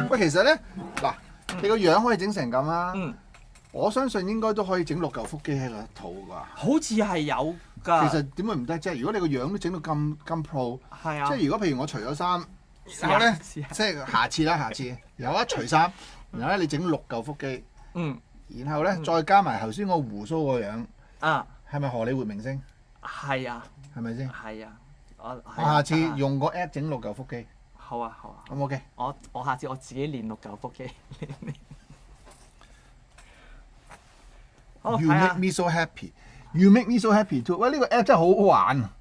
喂，其實咧嗱，你個樣可以整成咁啊！嗯，我相信應該都可以整6嚿腹肌喺個肚㗎。好似係有㗎。其實點會唔得啫？如果你個樣都整到咁 pro，係啊，即係如果譬如我除咗衫，試下然後咧試下即係下次啦，下次有一除衫，然後咧你整6嚿腹肌，嗯然後咧再加埋頭先我胡鬚個樣，啊，係咪荷里活明星？係啊，係咪先？係啊，我下次用個 app 整6嚿腹肌，好啊好啊，咁 OK？我下次我自己練6嚿腹肌。好 You 睇 make 下 me so happy. You make me so happy too. 喂，呢個 app 真係好好玩啊！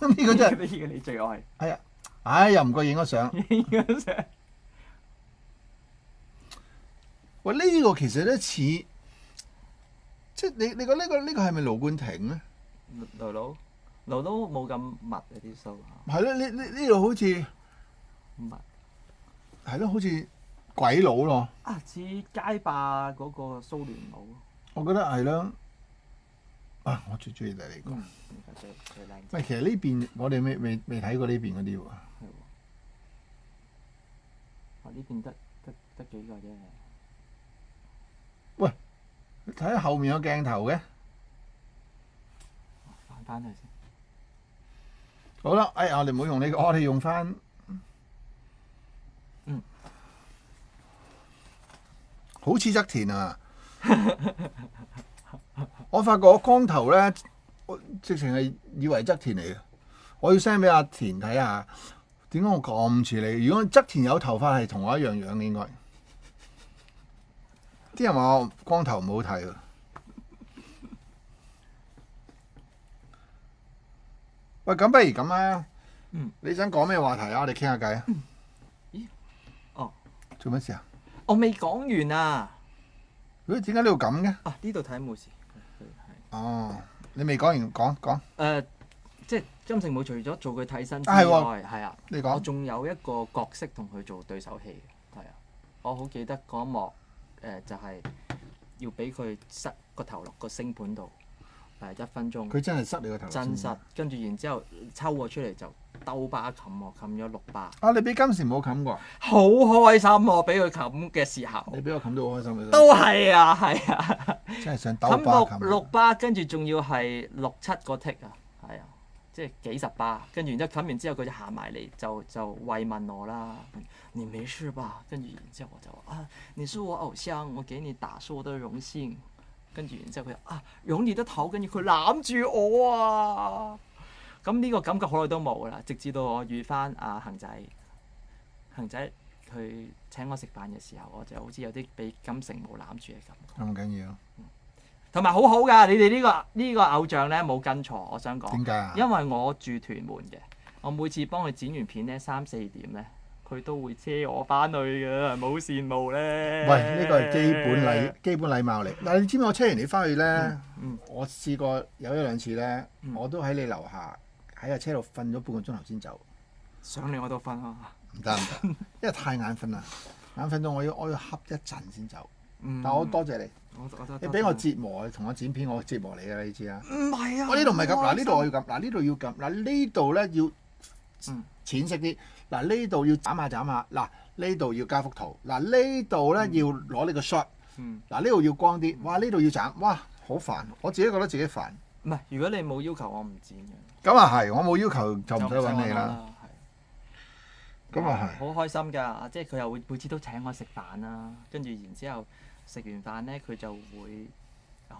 呢個真係呢個你最愛。係啊！唉，又唔覺影咗相。喂，呢個其實咧似，即係你覺得呢個係咪盧冠廷咧？盧盧冇咁密啊啲須，係咯，呢度好似密係咯，好似鬼佬咯。啊似街霸嗰個蘇聯佬。我覺得係咯。啊，我最中意就係呢個。最靚。喂，其實呢邊我哋未睇過呢邊嗰啲喎。係喎。我呢邊得幾個啫。喂，你睇下後面有鏡頭嘅。翻去先。好啦，哎呀，我哋唔好用呢個，我哋用翻。好似側田啊！我發覺我光頭咧，我直情係以為側田嚟嘅。我要 send 俾阿田睇下，點解我咁似你？如果側田有頭髮係同我一樣樣嘅應該。啲人話我光頭唔好睇喎。喂，咁不如咁啊！你想講咩話題啊？我哋傾下偈啊！咦？哦，做乜事啊？我未講完啊！點解呢度咁嘅？啊，呢度睇冇事。哦，你未講完，講。即係金城武除咗做佢替身之啊係喎外，係啊，你講我仲有一個角色同佢做對手戲嘅，係啊，我好記得嗰一幕，就係要俾佢塞個頭落個星盤度，1分鐘。佢真係塞你個頭。真實，跟住然之後抽我出嚟就兜巴冚我，冚咗6巴。啊！你俾金城武冚過？好開心我俾佢冚嘅時候。你俾我冚到好開心嘅。都係啊，係啊。真係想兜冚巴6巴，跟住仲要係6、7個剔啊，係啊，即係幾十巴。跟住然之後冚完之後，佢就行埋嚟就慰問我啦。你沒事吧？跟住然之後我就話啊，你是我偶像，我給你打是我的榮幸。跟住然之後佢就啊，擁你的頭，跟住佢攬住我啊！咁呢個感覺好耐都冇啦，直至到我遇翻阿恒仔，恒仔佢請我食飯嘅時候，我就好似有啲俾金城武攬住嘅感覺。咁緊要？同埋好好㗎，你哋呢個偶像咧冇跟錯，我想講。點解啊？因為我住屯門嘅，我每次幫佢剪完片咧3、4點咧，佢都會車我翻去㗎，冇羨慕咧。喂，呢個係基本禮貌嚟。嗱，你知唔知我車完你翻去咧？我試過有1、2次咧，我都喺你樓下喺架車度瞓咗半個鐘頭先走。上嚟我度瞓啊！唔得，因為太眼瞓啦，眼瞓到我要瞌一陣先走。但我多謝你，你俾我折磨，同我剪片，我折磨你㗎，你知啦。唔係啊！我呢度唔係咁，嗱呢度我要咁，嗱呢度要咁，嗱呢度咧要淺色啲，嗱呢度要斬下，嗱呢度要加幅圖，嗱呢度咧要攞呢個 shot，嗱呢度要光啲，哇呢度要斬，哇好煩，我自己覺得自己煩。唔係，如果你冇要求，我唔剪嘅。咁啊係，我冇要求就唔使揾你啦。咁啊係。好開心㗎，即係佢又會每次都請我食飯啦，跟住然之後食完飯咧，佢就會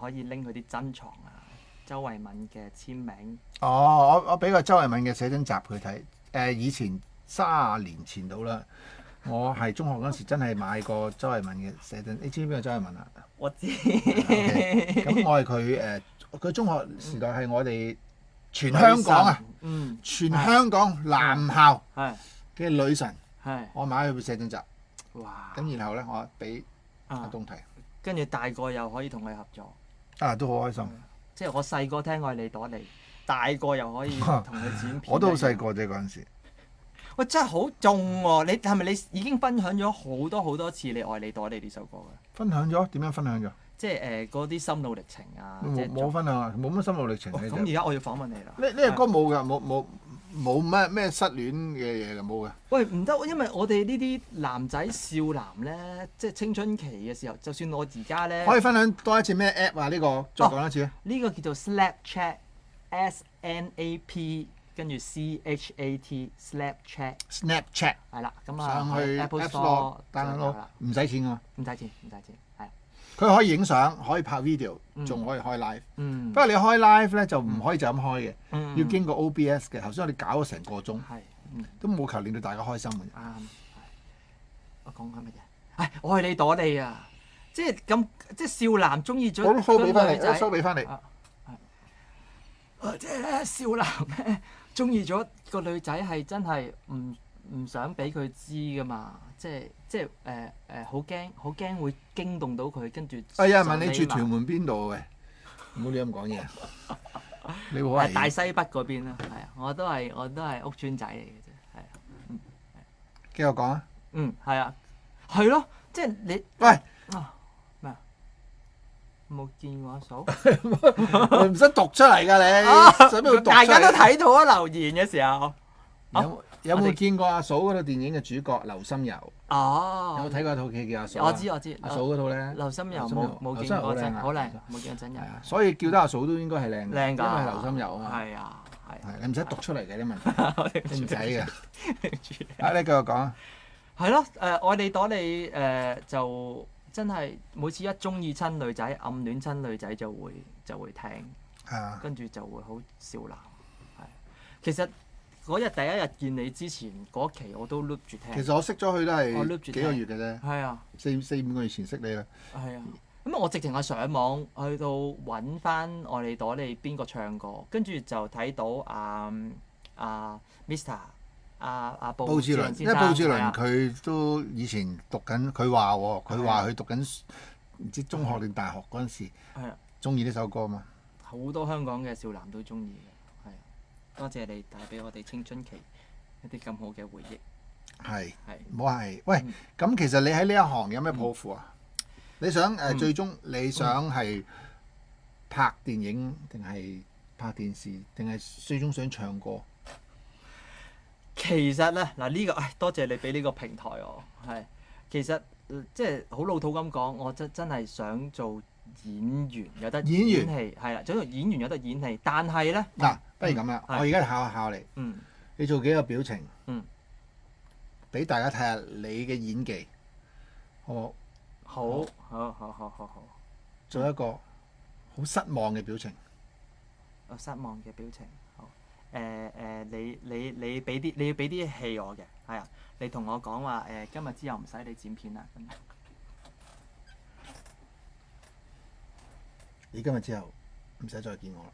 可以拎佢啲珍藏啊，周慧敏嘅簽名。我俾個周慧敏嘅寫真集佢睇。以前30年前到啦，我係中學嗰陣時真係買過周慧敏嘅寫真。你知唔知邊個周慧敏啊？我知。咁我係佢中學時代係我哋全香港啊，全香港男校嘅女神。我買佢本寫真集。哇！咁然後咧，我俾阿東睇。跟住大個又可以同佢合作。都好開心。即係我細個聽愛你朵莉，大個又可以同佢剪片。我都好細個啫嗰陣時。喂，真係好重喎！你係咪已經分享咗好多次你愛你朵莉呢首歌㗎？分享咗？點樣分享咗？即係嗰啲心路歷程啊！冇分享啊，冇乜心路歷程嘅。咁而家我要訪問你啦。呢個歌冇㗎，冇咩失戀嘅嘢㗎，冇㗎。喂，唔得，因為我哋呢啲男仔少男咧，即係青春期嘅時候，就算我而家咧，可以分享多一次咩 app 啊？呢個再講一次。呢個叫做 Snapchat，SNAP 跟住 CHAT，Snapchat。Snapchat 係啦，咁上去 Apple Store download 唔使錢㗎嘛。唔使錢，係。佢可以影相，可以拍 video，仲可以開 live。不過你開 live 咧就唔可以就咁開嘅，要經過 OBS 嘅。頭先我哋搞咗成個鐘，都冇求令到大家開心嘅。啱。我講緊乜嘢？愛你朵莉啊！即係咁，即係少男中意咗個女仔。收俾翻你，收俾翻你。即係咧，少男咧中意咗個女仔係真係唔想俾佢知噶嘛，即係好驚會驚動到佢，跟住。有人問你住屯門邊度嘅？唔好亂咁講嘢。你好係大西北嗰邊啦，係啊，我都係屋村仔嚟嘅啫，係啊。繼續講啊。係啊，係咯，即係你。喂。咩啊？冇見過阿嫂。唔使讀出嚟㗎你，使咩要讀出嚟？大家都睇到啊，留言嘅時候。有冇見過阿嫂嗰套電影嘅主角劉心悠？有冇睇過一套戲叫阿嫂？我知。阿嫂嗰套咧。劉心悠冇見過真，好靚，冇見過真人。所以叫得阿嫂都應該係靚嘅。靚㗎。因為劉心悠啊嘛。係啊，係。你唔使讀出嚟嘅啲問題，你唔使嘅。你繼續講。係咯，愛你朵莉就真係每次一中意親女仔、暗戀親女仔就會聽，跟住就會好少男。係，其實嗰日第一日見你之前嗰期我都 loop 住聽。其實我識咗佢都係幾個月嘅啫。係啊，4-5個月前識你啦。係啊，咁我直情係上網去到揾翻愛你朵莉邊個唱歌，跟住就睇到Mr.布志倫，因為布志倫佢都以前讀緊，佢話佢讀緊唔知中學定大學嗰陣時，中意呢首歌嘛。好多香港嘅少男都中意嘅，係啊！多謝你帶俾我哋青春期一啲咁好嘅回憶。係，冇係。喂，咁其實你喺呢一行有咩抱負啊？你想最終你想係拍電影定係拍電視，定係最終想唱歌？其實咧，呢個多謝你俾呢個平台我，係其實即係好老土咁講，我真係想做演員，有得演戲，係啦，想做演員有得演戲，但係咧不如咁啦，我而家考你，你做幾個表情，俾大家睇下你嘅演技，好唔好？好。做一個好失望嘅表情。失望嘅表情。你俾啲，你要俾啲戲我嘅，係啊，你同我講話今日之後唔使你剪片啦。你今日之後唔使再見我啦。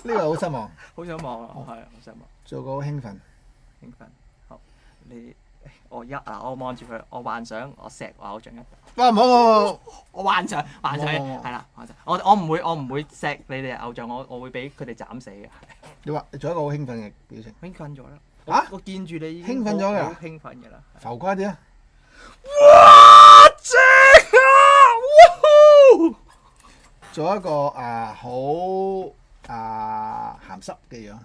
呢個好失望。好想望啊！係啊，好失望。做個好興奮。好，我望住佢，我幻想我錫我偶像一。哇！唔好，我幻想係啦，我唔會錫你哋偶像，我會俾佢哋斬死嘅。你話你做一個好興奮嘅表情。興奮咗啦！我見住你已經興奮咗㗎。好興奮㗎啦！浮誇啲啊！哇！正啊！做一個好鹹濕嘅樣。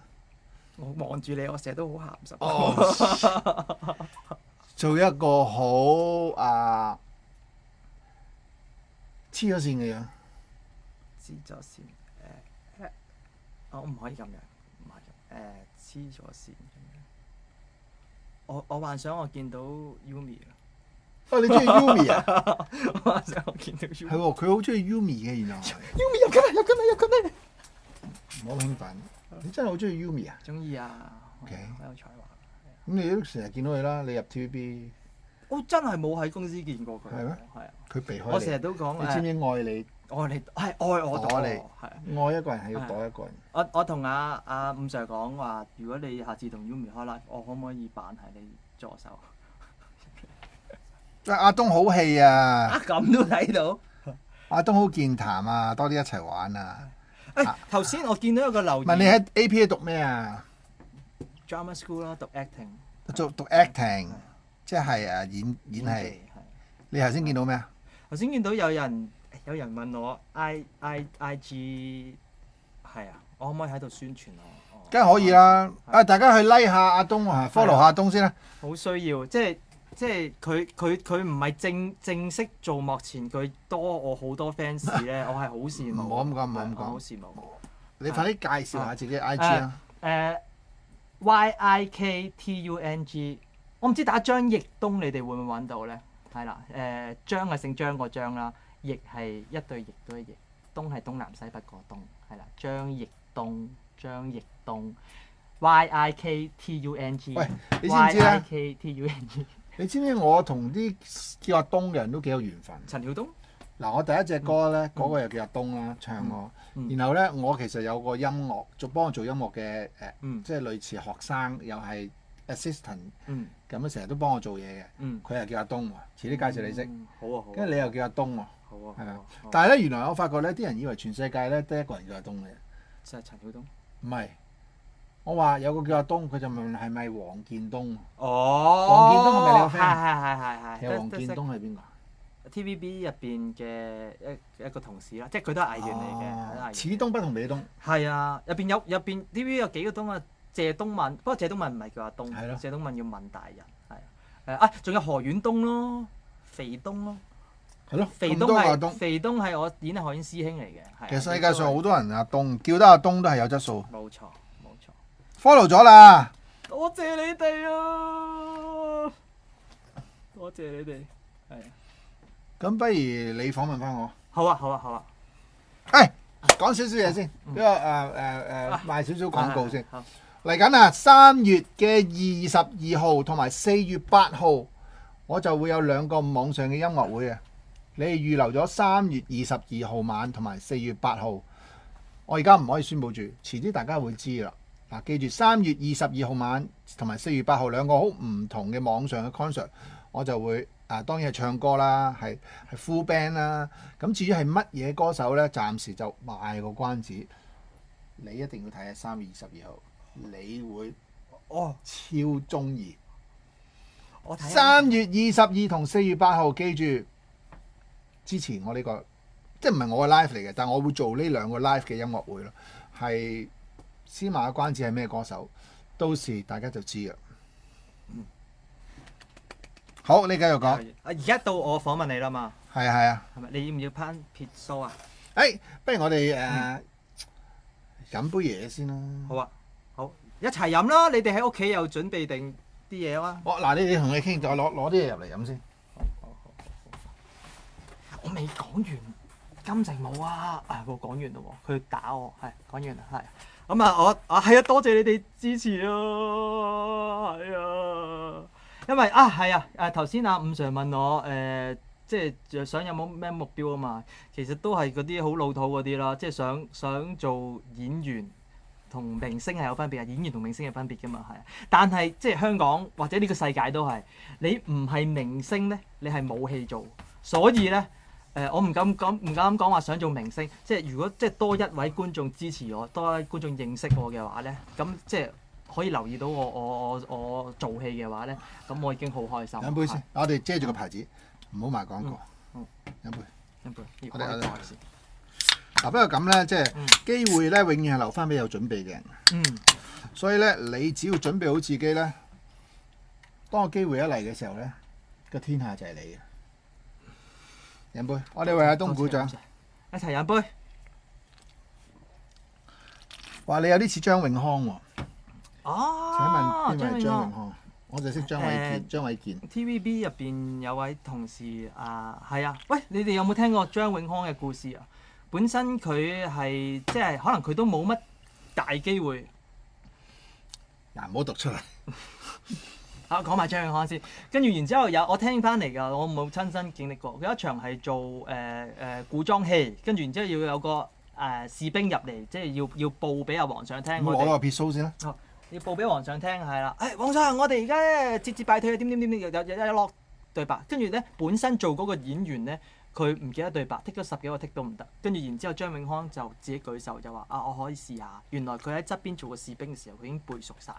我望住你，我成日都好鹹濕。做一個好黐咗線嘅樣。黐咗線我唔可以咁樣，唔係黐咗線咁樣。我幻想我見到 Yumi 啊。哦，你中意 Yumi 啊？我見到係喎，佢好中意 Yumi 嘅原來。 Yumi 入緊嚟，入緊嚟，入緊嚟。唔好興奮，你真係好中意 Yumi 啊？中意啊 OK 好有才華。咁你都成日見到佢啦，你入 TVB，我真係冇喺公司見過佢。係咩？係啊，佢避開你。我成日都講你知唔知愛你愛你係愛我多，躲你係啊。愛一個人係要躲一個人？我同阿伍 Sir 講話，如果你下次同 Yumi 開 live，我可唔可以扮係你助手？阿東好戲啊！咁都睇到。阿東好健談啊，多啲一齊玩啊！頭先我見到有個留言，問你喺 A.P.A 讀咩啊？ drama school 啦，讀 acting。讀 acting，即係演戲。係。你頭先見到咩啊？頭先見到有人問我 I.G 係啊，我可唔可以喺度宣傳我？梗係可以啦！大家去 like 下阿東啊，follow 下阿東先啦。好需要，即係佢唔係正式做幕前，佢多我好多 fans 咧，我係好羨慕。唔好咁講，唔好咁我好講。羨慕。你快啲介紹下自己 IG 啊！YIKTUNG，我唔知打張奕東你哋會唔會揾到咧？係啦，張係姓張個張啦，奕係一對翼嗰個翼，東係東南西北個東，係啦，張奕東YIKTUNG。喂，你知唔知咧？ YIKTUNG。你知唔知我同啲叫阿東嘅人都幾有緣分？陳曉東。嗱，我第一隻歌咧，嗰個又叫阿東啦，唱我。然後咧，我其實有個音樂，幫我做音樂嘅即係類似學生，又係 assistant，咁樣成日都幫我做嘢嘅。佢又叫阿東喎，遲啲介紹你識。好啊好。跟住你又叫阿東喎。好啊。係啊。但係咧，原來我發覺咧，啲人以為全世界咧得一個人叫阿東嘅。就係陳曉東。唔係，我話有個叫阿東，佢就問係咪黃建東？哦。黃建東係咪你個 friend？係。其實黃建東係邊個？TVB 入邊嘅一個同事啦，即係佢都係藝員嚟嘅，此東不同彼東。係啊，入邊 TVB 有幾個東啊？謝東閔，不過謝東閔唔係叫阿東，係咯。謝東閔叫閔大人，係仲有何遠東咯，肥東咯。係咯。肥東係我演藝學院師兄嚟嘅。其實世界上好多人阿東，叫得阿東都係有質素。冇錯。follow 咗啦。多謝你哋啊！多謝你哋，係。咁不如你訪問翻我。好啊。講少少嘢先，俾我賣少少廣告先。好。嚟緊啊，3月嘅22號同埋4月8號，我就會有2個網上嘅音樂會啊。你哋預留咗3月22號晚同埋4月8號，我而家唔可以宣佈住，遲啲大家會知啦。嗱，記住3月22號晚同埋4月8號2個好唔同嘅網上嘅 concert，我就會。當然係唱歌啦，係 full band 啦。咁至於係乜嘢歌手咧，暫時就賣個關子。你一定要睇下3月22號，你會超中意。我睇3月22同4月8號，記住支持我呢個，即係唔係我嘅 live 嚟嘅，但係我會做呢2個 live 嘅音樂會咯。係先賣個關子係咩歌手，到時大家就知啦。好，你繼續講。而家到我訪問你啦嘛。係啊。係咪？你要唔要攀撇須啊？不如我哋飲杯嘢先啦。好啊，好，一齊飲啦！你哋喺屋企又準備定啲嘢啊？嗱，你同佢傾，再攞啲嘢入嚟飲先。好。我未講完金城武啊！我講完啦喎，佢打我，係講完啦，係。咁啊，我係啊，多謝你哋支持啊，係啊。因為頭先阿伍 Sir 問我即係想有冇咩目標啊嘛，其實都係嗰啲好老土嗰啲啦，即係想做演員同明星係有分別嘅，演員同明星有分別㗎嘛，係。但係即係香港或者呢個世界都係，你唔係明星咧，你係冇戲做，所以咧我唔敢講話想做明星，即係如果即係多一位觀眾支持我，多一位觀眾認識我嘅話咧，咁即係。可以留意到我做戲嘅話咧，咁我已經好開心。飲杯先，我哋遮住個牌子，唔好賣廣告。飲杯。我哋先。不過咁咧，即係機會咧，永遠係留翻俾有準備嘅人。所以咧，你只要準備好自己咧，當個機會一嚟嘅時候咧，個天下就係你嘅。飲杯，我哋為阿東鼓掌。一齊飲杯。話你有啲似張永康喎。哦，請問邊位係張永康？我就識張衛健。TVB 入邊有位同事係啊，喂，你哋有冇聽過張永康嘅故事啊？本身佢係即係可能佢都冇乜大機會。嗱，唔好讀出嚟。講埋張永康先，跟住然之後我聽翻嚟㗎，我冇親身經歷過。佢一場係做古裝戲，跟住然之後要有個士兵入嚟，即係要報俾阿皇上聽。我攞個撇須先啦。要報俾皇上聽係啦。皇上，我哋而家咧節節敗退，點有一落對白。跟住咧本身做嗰個演員咧，佢唔記得對白，剔咗10幾個剔都唔得。跟住然之後張永康就自己舉手就話我可以試下。原來佢喺側邊做個士兵嘅時候，佢已經背熟晒。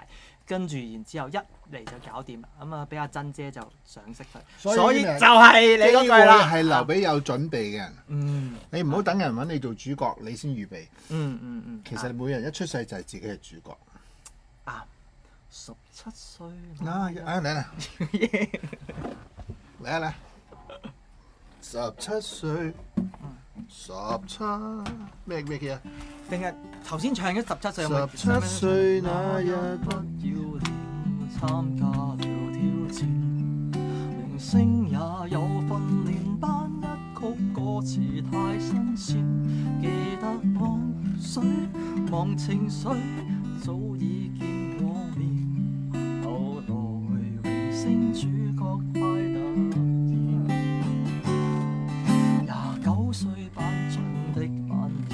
跟住然之後一嚟就搞掂啦。咁啊，俾阿珍姐就賞識佢。所以就係你嗰句啦。係留俾有準備嘅人。你唔好等人揾你做主角，你先預備。其實每人一出世就係自己係主角。17歲。嚟17歲，17咩嘅啊？定係頭先唱咗17歲有冇？17歲那日不要臉，參加了挑戰，明星也有訓練班，一曲歌詞太新鮮，記得望水望情緒，早已見過面，後來榮升主角太突然，29歲頒獎的晚宴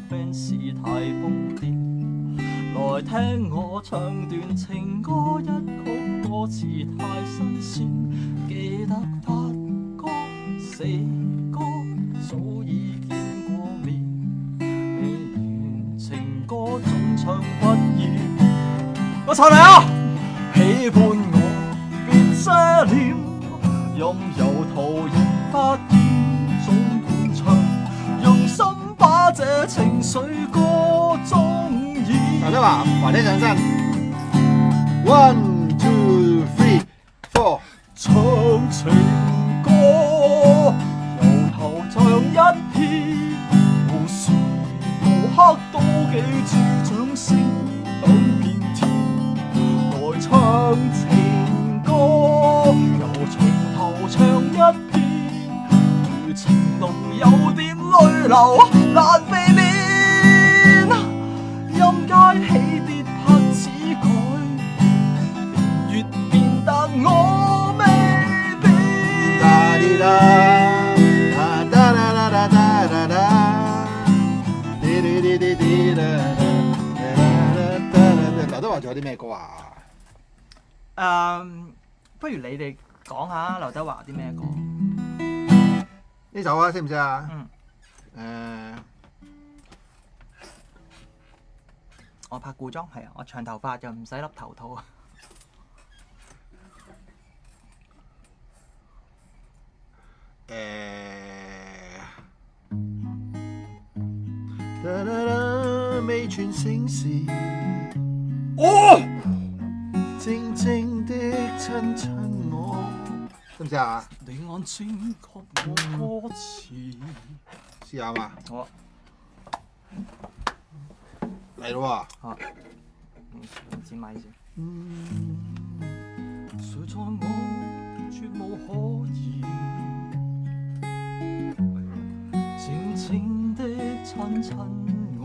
，fans 太瘋癲，來聽我唱段情歌，一曲歌詞太新鮮，記得發哥四哥早已見過面，未完情歌總唱不厭。我唱嚟啊！喜歡我別遮臉，任由途人發現，總管唱，用心把這情緒歌中演。劉德華，華仔上身 ，1 2 3 4，唱情歌，由頭唱一遍，無時無刻都記住掌聲響遍天。來唱情歌，由從頭唱一遍，如情濃有點淚流難避免。音階起跌拍子改變，越變得我未變。劉德華仲有啲咩歌啊？不如你哋講下劉德華啲咩歌？呢首啊，識唔識啊？我拍古裝係啊，我長頭髮就唔使笠頭套啊。未全盛時，靜靜的親親我，識唔識啊？你眼睛給我歌詞，試下嘛？好啊，嚟咯喎！剪咪先。誰在我絕無可言，靜靜的親親我，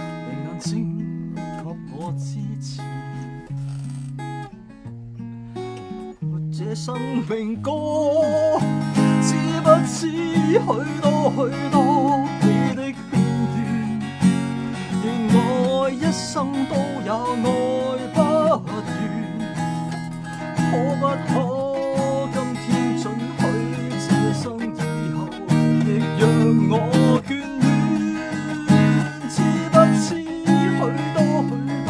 你眼睛給我支持，活這生命歌，知不知許多許多你的片段，願我一生都也愛不完，可不可今天准許這生以後亦讓我眷戀，知不知許多許多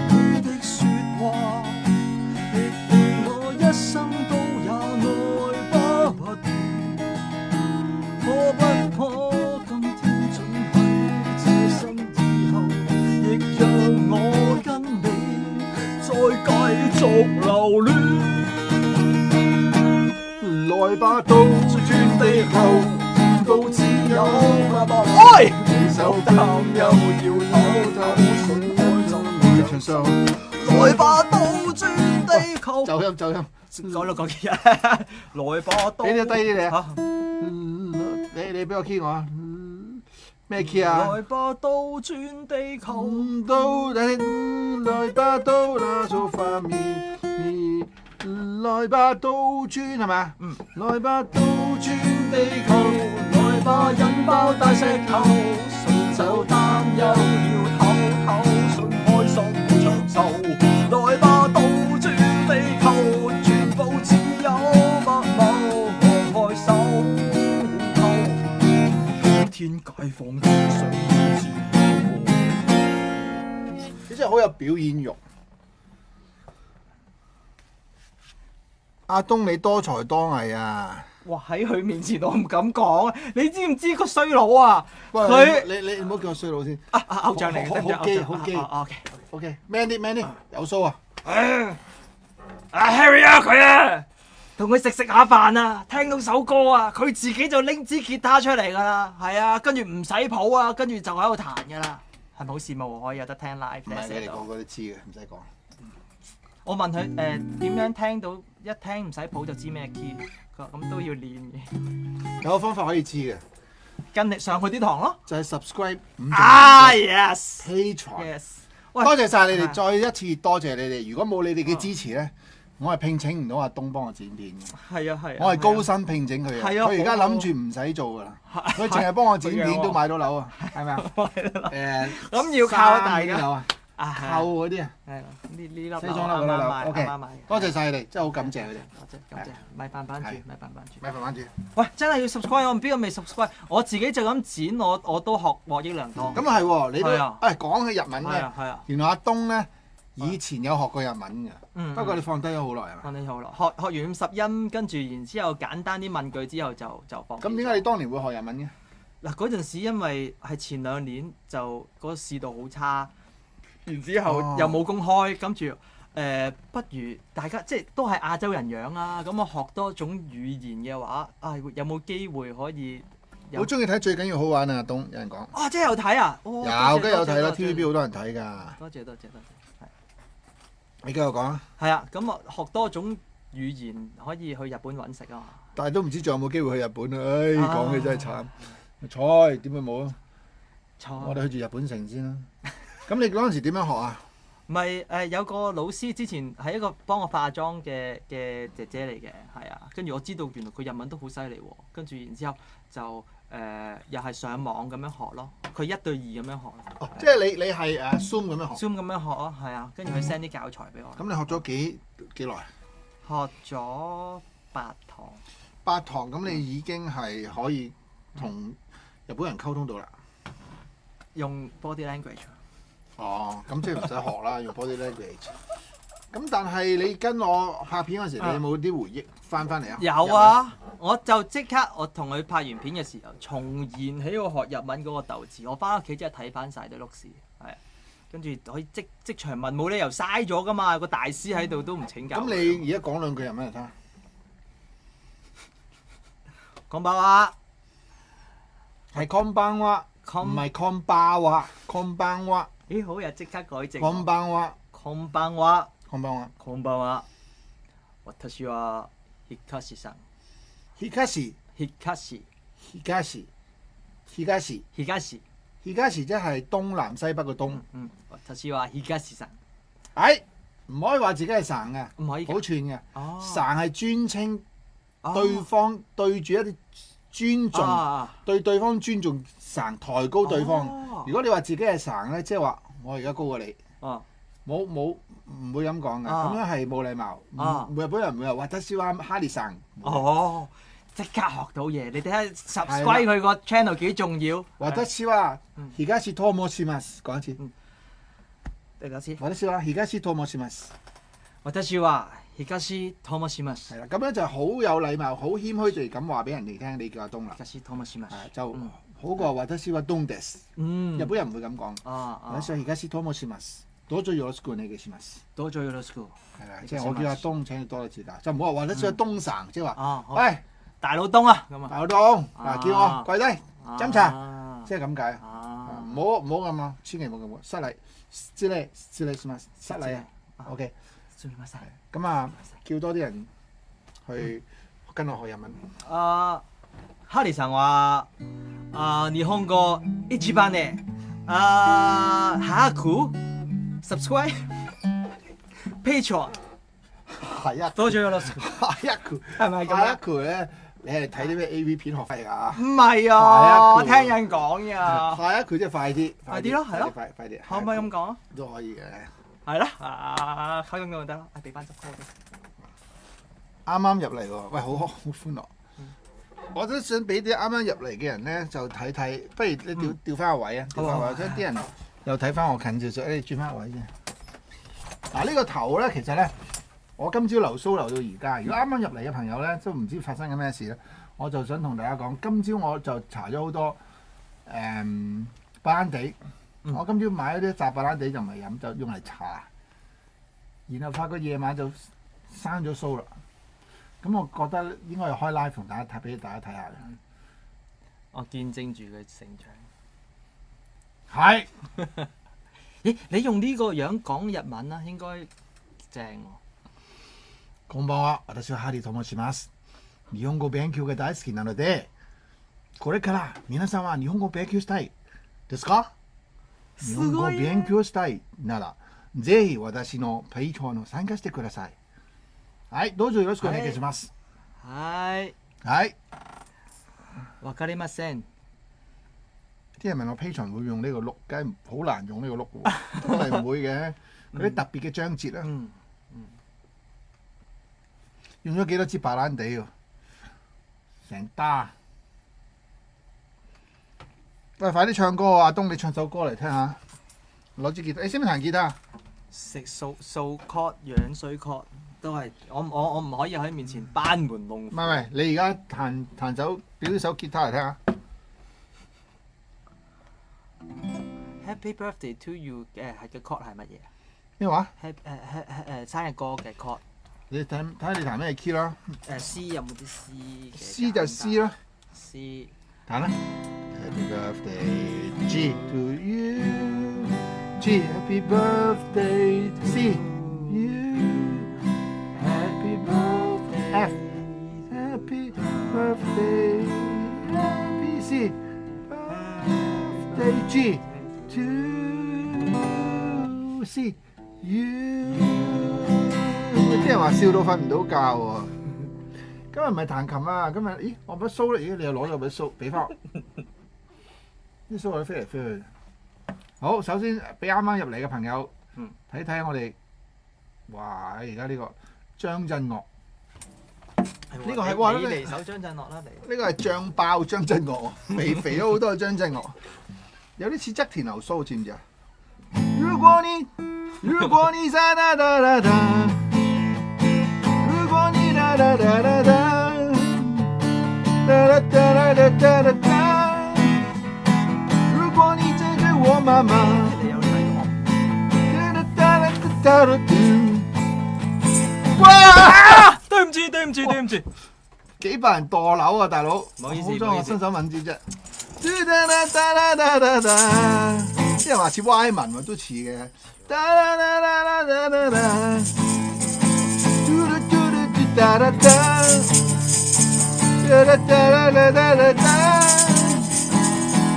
你的說話，亦令我一生都也愛不完，可不可今天准許這生以後亦讓我跟你再繼續留戀。來吧，倒轉地後，都只有愛。你手擔憂搖頭，就順開就長壽。音走音。講到講幾日，來吧都。俾啲低啲你啊！嚇你俾個 key 我啊！咩 key 啊？來吧都轉地球。到來吧都那做飯面，來吧都轉係咪？來吧都轉地球，來吧引爆大石頭，順手擔憂要唞唞，順開心好長壽。來吧倒轉地球，全部只有密謀，放開手頭，天解放天上自你真係好有表演欲。阿東你多才多藝啊！哇！喺佢面前我唔敢講啊！你知唔知個衰佬啊？喂，佢你唔好叫我衰佬先。偶像嚟嘅，得唔得？好基好基。OK。 OK，man 啲有數啊！Harry 啊，佢啊，同佢食下飯啊，聽到首歌啊，佢自己就拎支吉他出嚟㗎啦，係啊，跟住唔使譜啊，跟住就喺度彈㗎啦，係咪好羨慕可以有得聽 live？唔係你哋個個都知嘅，唔使講。我問佢點樣聽到一聽唔使譜就知咩 key，佢話咁都要練嘅，有個方法可以知嘅，跟你上佢啲堂咯。就係 subscribe Yes Patreon。 yes，喂多謝晒你哋，再一次多謝你哋。如果冇你哋嘅支持咧，我係聘請唔到阿東幫我剪片嘅。係啊係啊，我係高薪聘請佢嘅。係啊佢而家諗住唔使做㗎啦，佢淨係幫我剪片都買到樓啊，係咪啊？咁要靠大3家樓啊，扣嗰啲啊。係啦，呢粒西裝啦嗰粒樓，OK，多謝晒你哋，真係好感謝佢哋。多謝，咪扮版主，係咪扮版主。咪慢住。喂，真係要 subscribe，我邊個未 subscribe？我自己就咁剪，我都獲益良多。咁啊係喎，你都係啊講起日文係咧啊係啊，原來阿東咧以前有學過日文㗎，嗯不過你放低咗好耐係嘛？放你好啦，學完50音，跟住然之後簡單啲問句之後就放。咁點解你當年會學日文嘅？嗱嗰陣時因為係前2年就嗰個市道好差，然之後又冇公開，跟住不如大家即係都係亞洲人樣啊，咁我學多種語言嘅話，有冇機會可以？好中意睇，最緊要好玩啊！阿東有人講。啊，即係有睇啊！有梗係有睇啦，TVB 好多人睇㗎。多謝，係。你繼續講啊！係啊，咁我學多種語言可以去日本揾食啊嘛。但係都唔知仲有冇機會去日本啊！唉，講起真係慘。菜點會冇啊？我哋去住日本城先啦。咁你嗰陣時點樣學啊？咪有個老師之前係一個幫我化妝嘅姐姐嚟嘅，係啊。跟住我知道原來佢日文都好犀利喎。跟住然之後就又係上網咁樣學咯。佢1對2咁樣學咯。哦，即係你係Zoom 咁樣學。Zoom 咁樣學咯，係啊。跟住佢 send 啲教材俾我。咁你學咗幾耐？學咗8堂。 8堂，咁你已經係可以同日本人溝通到啦。用 body language。哦，咁即係唔使學啦，用 body language。咁但係你跟我拍片嗰時，你有冇啲回憶翻嚟啊？有啊，我就即刻我同佢拍完片嘅時候，重燃起我學日文嗰個鬥志。我翻屋企真係睇翻晒啲錄視，係啊，跟住可以即場問，冇理由嘥咗噶嘛。個大師喺度都唔請教。咁你而家講兩句日文嚟聽下。こんばんは。係こんばんは，唔係こんばんは，こんばんは。咦，好嘢，即刻改正。こんばんは，こんばんは。こんばんは。こんばんは。私は東さん。東。東。東。東。東。東即係東南西北嘅東。私は東さん。唔可以話自己係省嘅，唔可以。好串嘅。哦。省係尊稱對方對住一啲尊重，對對方尊重省，抬高對方。如果你話自己係省咧，即係話我而家高過你。冇唔會咁講㗎，咁樣係冇禮貌。日本人唔會話私は哈利省。哦，即刻學到嘢！你睇下 subscribe 佢個 channel 幾重要。私は東と申します。講一次。第一次。私は東と申します。私は東と申します。係啦，咁樣就好有禮貌、好謙虛地咁話俾人哋聽，你叫阿東啦。東と申します。就好過私は東です。日本人唔會咁講。私は東と申します。多咗よろしくお願いします。多咗よろしく。係啦，即係我叫阿東，請你多多指教，就唔好話私は東省，即係話，喂，大老東啊，咁啊，大老東，嗱叫我跪低斟茶，即係咁解。唔好咁啊，千祈唔好咁，失禮，失禮します，失禮啊。OK，咁啊，叫多啲人去跟我學日文。ハリさんは日本語一番ね早く subscribe Patreon 係啊，多咗有啦，係啊，佢係咪咁係啊，啊？佢咧，你係睇啲咩 AV 片學費㗎？唔係係啊啊，我佢聽人講呀，係啊，佢即係快啲，快啲咯係咯快啲，可唔可以咁講啊？都可以嘅。係啦，開咁講就得啦，俾翻10個先。啱啱入嚟喎，喂，好歡樂。我都想俾啲啱啱入嚟嘅人咧，就睇睇，不如你調翻個位啊，調翻個位，將啲人又睇翻我近少少，你轉翻個位先。嗱，呢個頭咧，其實咧，我今朝留須留到而家。如果啱啱入嚟嘅朋友咧，都唔知發生緊咩事咧，我就想同大家講，今朝我就搽咗好多白蘭地。我今朝買咗啲雜白蘭地就唔係飲，就用嚟搽。然後發覺夜晚就生咗須啦。咁我覺得應該係開 live 同大家睇，俾大家睇下嘅。我見證住佢成長。係。咦？你用呢個樣講日文啊，應該正喎。こんばんは、私はハリーと申します。日本語勉強が大好きなので、これから皆さんは日本語勉強したいですか？日本語勉強したいなら、ぜひ私のペイチョンに参加してください。はい、どうぞよろしくお願いします。係。係。わかりません。啲人問我 Patreon 會用呢個碌，梗係好難用呢個碌喎，都係唔會嘅。嗰啲特別嘅章節啊，用咗幾多支白蘭地喎？成打。喂，快啲唱歌啊！阿東，你唱首歌嚟聽下。攞支吉他，你識唔識彈吉他？食數 chord 樣衰 chord 都係我唔可以喺面前班門弄斧。唔係，你而家彈首表首吉他嚟聽下。Happy birthday to you 嘅係嘅 chord 係乜嘢啊？咩話？生日歌嘅 chord。你睇下你彈咩 key 啦。C 有冇啲 C 嘅？C 就 C 啦。C 彈啦。Happy birthday G to you G Happy birthday C you Happy birthday F Happy birthday Happy C birthday G to C you 啲人話笑到瞓唔到覺喎。今日唔係彈琴啊！今日，咦，我把須咧，咦，你又攞咗把須，俾翻我。啲須我飛嚟飛去。好，首先俾啱啱入嚟嘅朋友睇睇我哋，哇！而家呢個張震岳，呢個係哇，你嚟首張震岳啦，你。呢個係醬爆張震岳喎，肥咗好多嘅張震岳，有啲似側田流蘇，知唔知啊？如果你在噠噠噠噠。如果你噠噠噠噠噠，噠噠噠噠噠噠噠，如果你真係我媽媽，噠噠噠噠噠噠，哇！對唔住，幾百人墮樓啊，大佬！唔好意思，好彩我身手敏捷啫。噠噠噠噠噠噠噠，啲人話似歪文喎，都似嘅。噠噠噠噠噠噠噠。Da da da, da da da da da da da,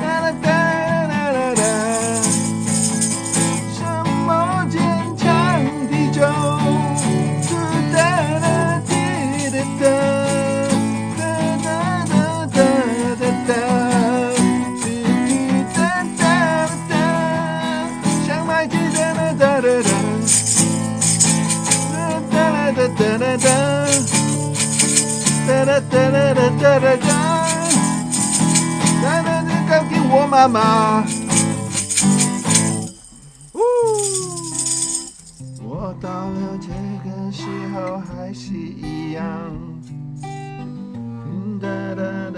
da da da da da. 什麼堅強的酒，噠噠滴噠噠，噠噠噠噠噠噠，滴滴噠噠噠，像麥子噠噠噠噠噠，噠噠噠噠噠。噠噠噠噠噠噠噠噠，噠噠噠交給我媽媽。我到了這個時候還是一樣，噠噠噠噠噠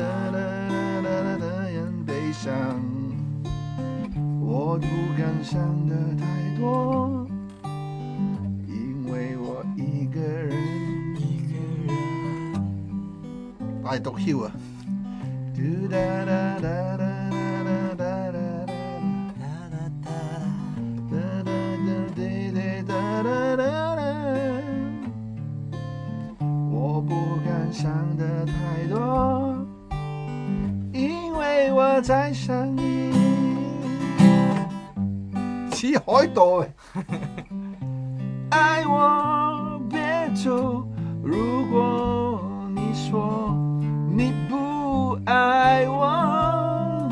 噠噠人悲傷。我不敢想得太多，因為我一個人。我係讀竅啊！再相遇。似海盜，愛我別走。如果你說你不愛我，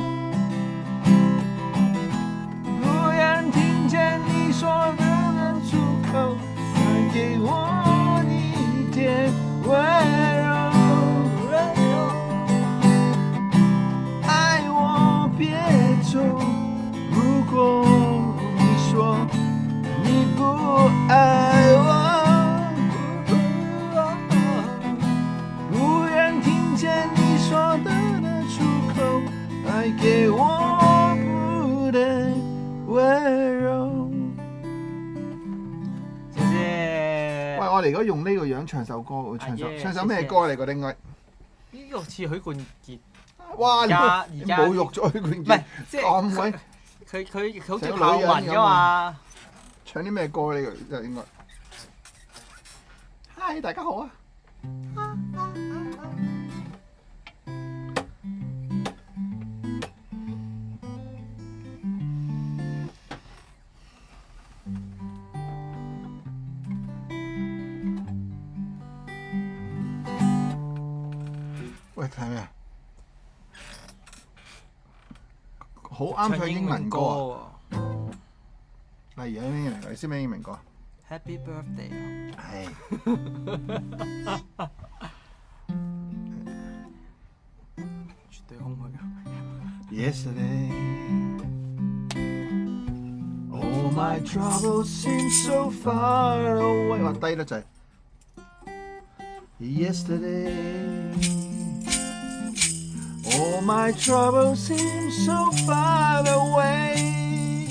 不願聽見你說的出口，再給我一點溫柔。愛我別走，如果你說你不愛我。給我不的溫柔。謝謝。喂，我哋如果用呢個樣唱首歌，會唱首咩歌嚟？覺得應該呢個似許冠傑。哇！你侮辱咗許冠傑。唔係，即係咁鬼。佢好似校文㗎嘛。唱啲咩歌呢？個就應該。嗨，大家好啊！喂，睇咩啊？好啱唱英文歌啊！例如有咩英文歌？你識咩英文歌？Happy birthday 係。絕對空虛。Yesterday, all my troubles seem so far away。話低得滯。Yesterday.All my troubles seem so far away.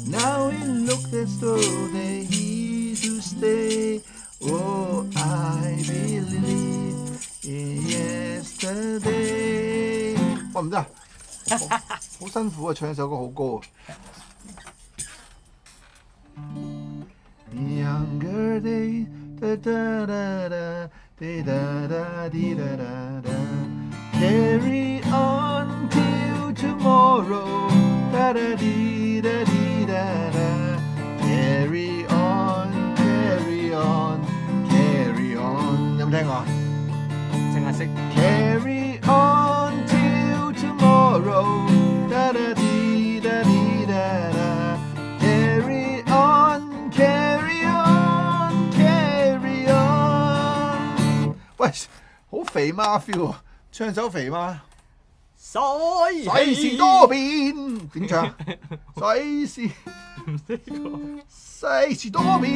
Now it looks as though they're here to stay. Oh, I believe in yesterday. 我唔得啊，好辛苦啊！唱首歌好高啊。Younger days, da da da da, da da da da da.Carry on till tomorrow. Da da dee da dee da da. Carry on, carry on, carry on。有冇聽過啊？淨係識。Carry on till tomorrow. Da da dee da dee da da. Carry on, carry on, carry on。喂，好肥媽 feel 啊！唱首肥媽，世事多變，點唱？世事多變，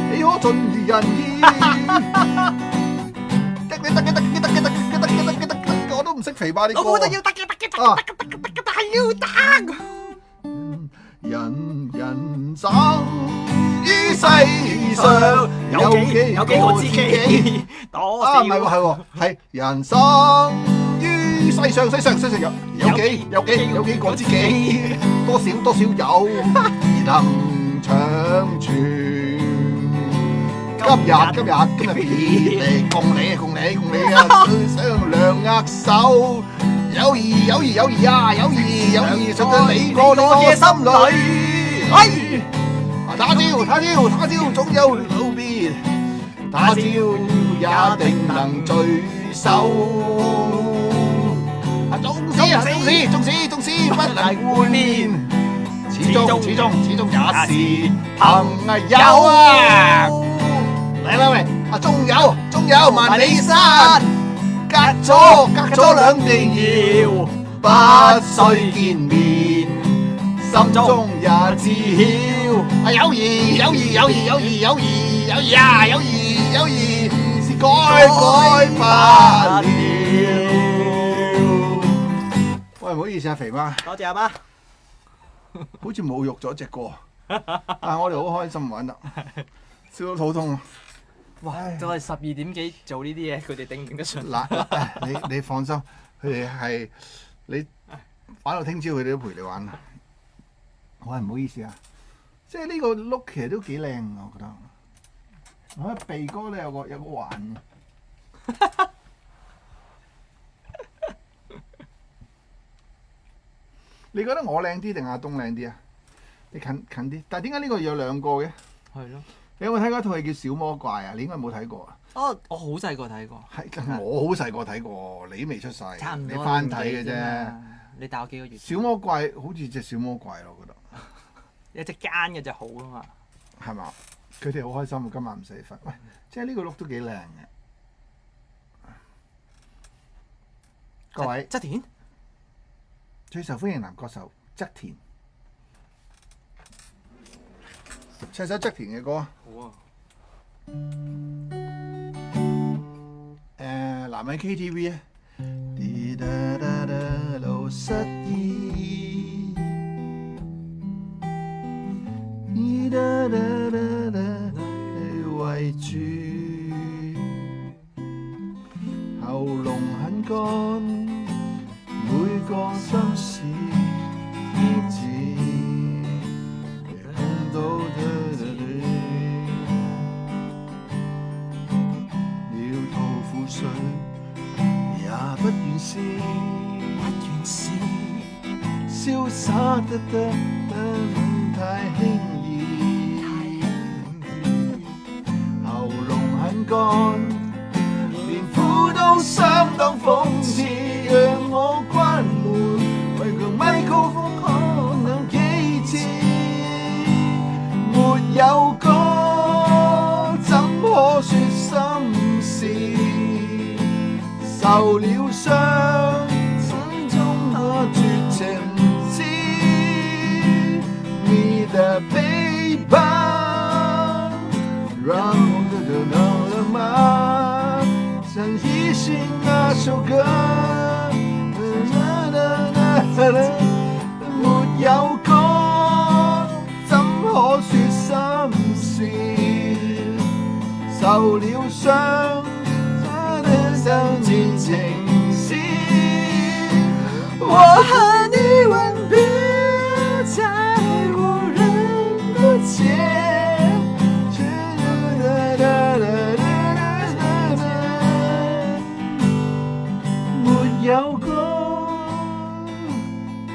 你可盡人意。我都唔識肥媽啲歌。我覺得要得，係要得。人生於世上有幾個知己？唔係喎，係人生於世上有幾個知己？多少有能長存。今日別離，共你啊！相兩握手，友誼啊，友誼藏在你我嘅心裏。他朝總有老別，他朝也定能聚首。縱使不能會面，始終也是朋友啊！嚟啦喂，終有萬里山，隔咗兩地遙，不須見面，心中也知曉。友誼是改不了。喂，唔好意思啊，肥媽。多謝阿媽。好似侮辱咗隻歌，但係我哋好開心玩得，笑到肚痛。哇！就係12點幾做呢啲嘢，佢哋頂唔頂得順？嗱，你放心，佢哋係你玩到聽朝，佢哋都陪你玩。我係唔好意思啊，即係呢個 look 其實都幾靚，我覺得。我鼻哥咧有個環。你覺得我靚啲定阿東靚啲啊？你近啲，但係點解呢個有兩個嘅？係咯。你有冇睇過一套戲叫《小魔怪》啊？你應該冇睇過啊。哦，我好細個睇過。係，我好細個睇過，你都未出世，差唔多你翻睇嘅啫。啫。你大我幾個月？小魔怪好似隻小魔怪咯，我覺得。有隻奸嘅就好啊嘛。係嘛？佢哋好開心，今晚唔使瞓。喂，即係呢個 look 都幾靚嘅。各位，側田最受歡迎男歌手側田，唱首側田嘅歌啊！好啊。男人 KTV 啊，滴答答答老失意，滴答答答答圍住，喉嚨很乾，每個心事醫治，碰到了吐苦水。也不願試，瀟灑得太輕易，喉嚨很乾，連苦都相當諷刺，讓我關門，為強咪高峰可能幾次，沒有歌怎可說心事？受了傷，心中那絕情詩，Me the paper， 讓我得到了嗎？曾依循那首歌，沒有歌怎可說心事？受了傷。像年情詩，我和你吻別在無人的街，沒有歌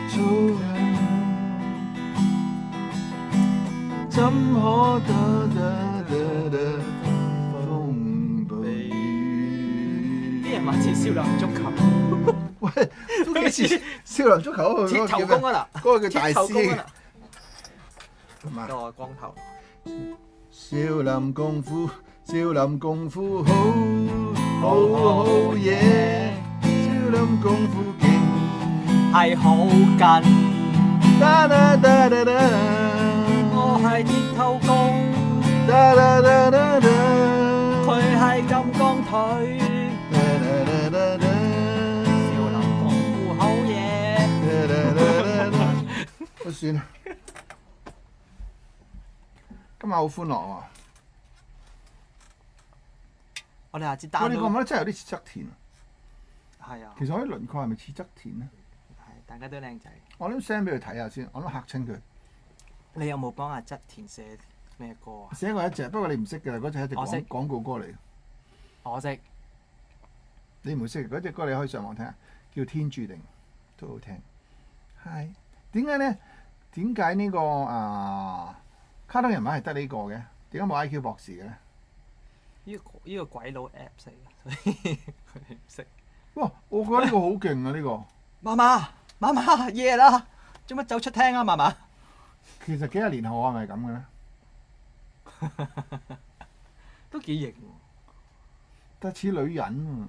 做人，怎可得風暴？咪似少林足球，喂，都幾似少林足球嗰個鐵頭功啊嗱，嗰個叫大師啊，個光頭。少林功夫，少林功夫好好嘢，少林功夫勁係好緊，噠噠噠噠噠，我係鐵頭功，噠噠噠噠噠，佢係金剛腿。少林功夫好嘢，都算啦。今日好歡樂喎！我哋下次喂，單你覺唔覺得真係有啲似側田啊？係啊，其實我啲輪廓係咪似側田咧？係大家都靚仔。我諗 send 俾佢睇下先，我諗嚇親佢。你有冇幫阿側田寫咩歌啊？寫過一隻，不過你唔識嘅啦，嗰隻係一隻我識廣告歌嚟。我識。你唔會識嗰隻歌，你可以上網聽下，叫《天注定》，都好聽。係點解咧？點解呢個卡通人物係得呢個嘅？點解冇 IQ 博士嘅咧？呢個鬼佬 Apps 嚟嘅，所以佢哋唔識。哇！我覺得呢個好勁啊！呢個媽媽夜啦，做乜走出廳啊？媽媽。其實幾廿年後我係咪咁嘅咧？都幾型喎。但似女人喎。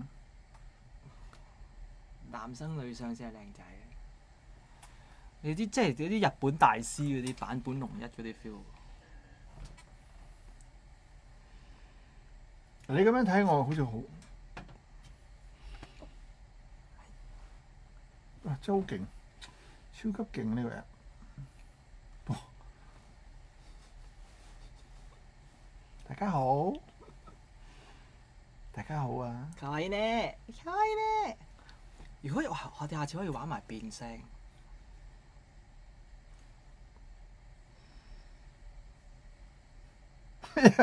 男生女相先係靚仔。你啲即係嗰啲日本大師嗰啲坂本龍一嗰啲 feel。你咁樣睇我好似好，哇！真係好勁，超級勁呢個人。大家好，大家好啊！可愛呢，可愛呢。如果我哋下次可以玩埋變聲。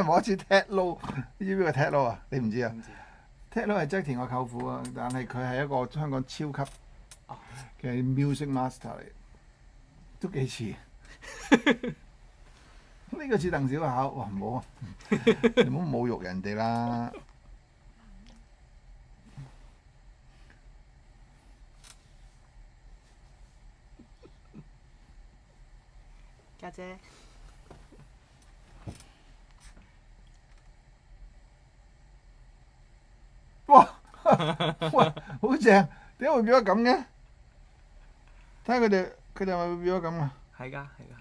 我似踢撈，你知唔知個踢撈啊？你唔知啊？唔知踢撈係側田個舅父啊，但係佢係一個香港超級嘅 music master 嚟。都幾似。呢個似鄧小巧，哇唔好啊！你唔好侮辱人哋啦。家姐，哇哇好正！點解會變咗咁嘅？睇下佢哋係咪會變咗咁啊？係㗎係㗎。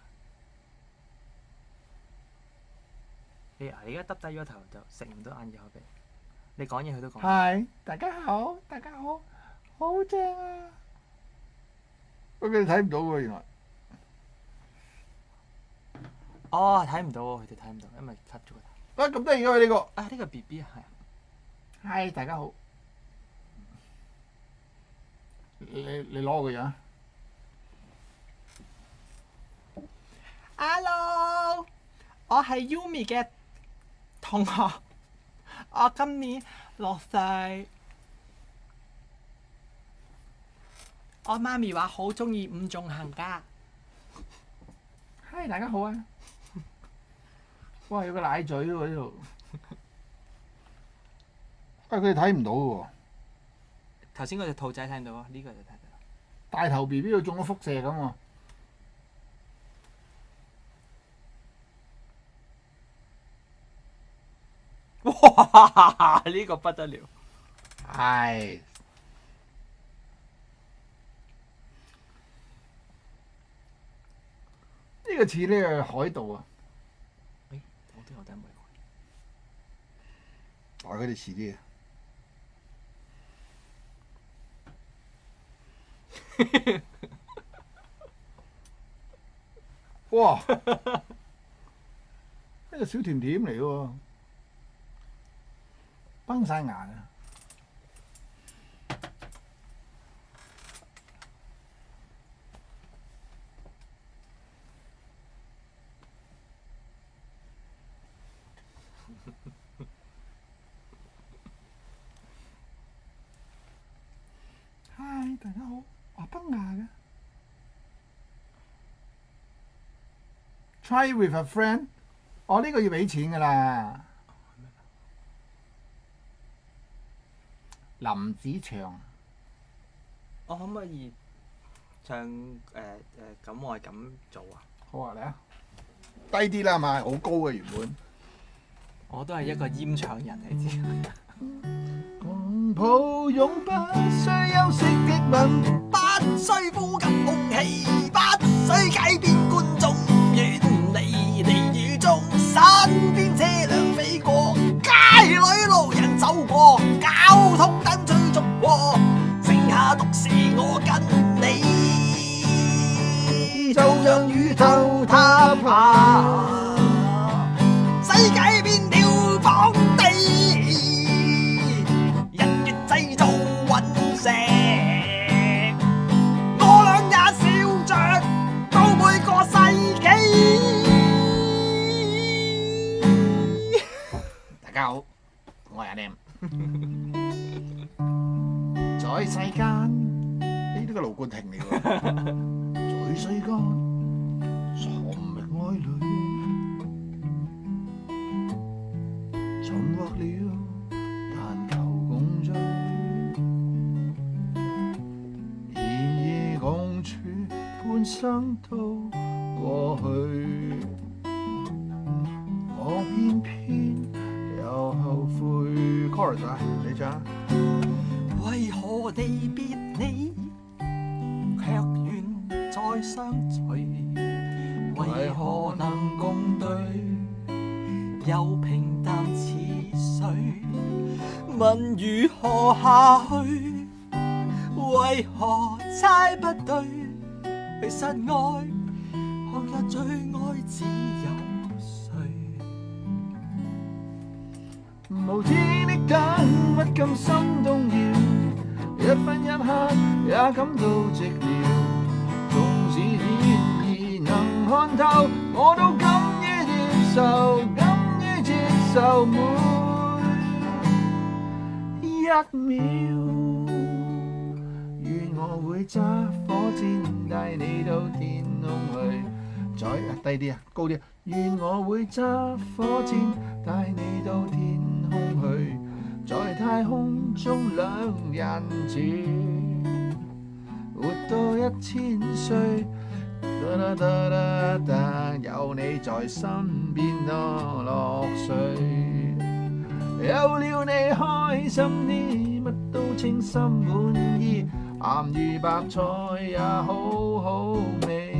你而家耷低咗頭就食唔到眼耳口鼻。你講嘢佢都講。係，大家好，大家好，好正啊！不過佢哋睇唔到喎，原來。哦，睇唔到喎，佢哋睇唔到，因為 cut 咗個頭。啊咁得意嘅呢個。啊，呢個 BB 啊，係啊。係，大家好。你攞個樣。Hello，我係 Yumi 嘅同學，我今年6歲。我媽咪話好中意伍仲衡㗎。係，大家好啊！哇，有個奶嘴喎呢度。佢哋睇唔到嘅喎。頭先嗰隻兔仔睇到啊，呢個就睇到。大頭 B B 度中咗輻射咁喎。哇！呢個不得了。係。呢個似呢個海盜啊！我都有頂帽。但係佢哋似啲嘅。哇！呢個小甜甜嚟嘅喎，崩晒牙啊！嗨，大家好，我崩牙嘅。Try with a friend，我呢個要俾錢㗎啦。林子祥，我可唔可以唱咁我係咁做啊？好啊，嚟啊！低啲啦，係咪？好高嘅原本。我都係一個閹唱人嚟知。共抱擁不需休息的吻，不需呼吸空氣，不需街邊觀眾遠離地雨中，身邊車輛飛過，街裏路人走過，交通燈催促過，剩下獨是我跟你，就讓宇宙塌下。世界變了荒地，日月製造隕石，我倆也笑着到每個世紀。大家好，我係阿 Lam。在世間，呢個盧冠廷嚟喎。在世間，尋覓愛侶，尋獲了，但求共聚。然而共處，半生都過去。我偏偏又後悔。Chorus 啊，你唱。為何地別你，卻願再相隨？為何能共對，又平淡似水？問如何下去？為何猜不對？其實愛，學日最愛只有誰？無知的等，不甘心動搖，一分一刻也感到寂寥。縱使顯然能看透，我都甘於接受，甘於接受每一秒。願我會揸火箭帶你到天空去。再低啲啊，高啲啊！願我會揸火箭帶你到天空去，在太空中兩人住，活到1000歲。噠噠噠噠，有你在身邊多樂趣，有了你開心啲，乜都稱心滿意，鹹魚白菜也好好味。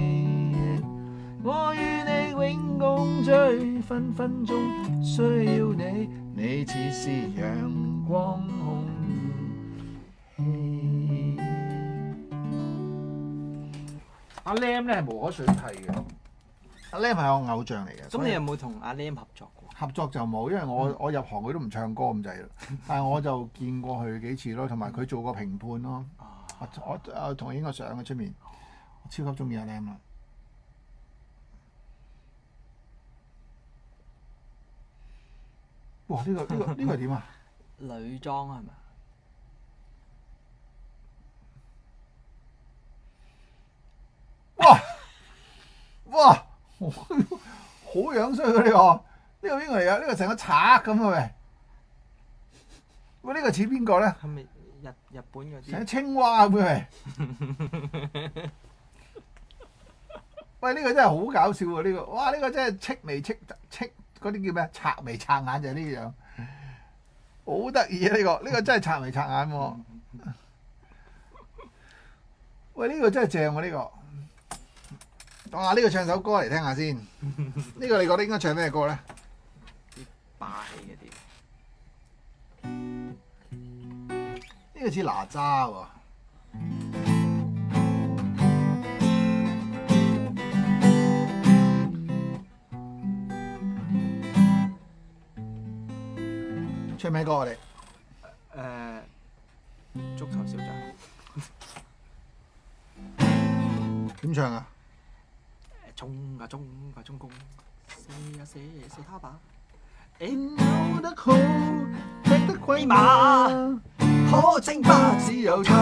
我與你永共聚，分分鐘需要你，你似是陽光空氣。阿 Lam 咧係無可取替嘅，阿 Lam 係我偶像嚟嘅。咁你有冇同阿 Lam 合作過？合作就冇，因為我入行佢都唔唱歌咁滯啦。但係我就見過佢幾次咯，同埋佢做過評判咯。我同佢影個相喺出面，我超級中意阿 Lam 啦。哇！呢個係點啊？女裝係咪？哇！好樣衰嘅呢個，呢個邊個嚟啊？呢個成個賊咁嘅喂！喂，呢個似邊個咧？係咪日本嗰啲？成個青蛙咁嘅喂！喂，呢個真係好搞笑喎！呢個，哇！呢個真係戚眉戚嗰啲叫咩？賊眉賊眼就係呢樣，好得意啊！呢個真係賊眉賊眼喎。喂，呢個真係正喎！呢個。呢個唱首歌嚟聽下先。呢個你覺得應該唱咩歌咧？啲拜嗰啲。呢個似哪吒喎。唱咩歌我哋？足球小將。點唱啊？衝啊衝啊衝攻，射啊射射他吧！有得好，踢得鬼馬，可稱霸只有他。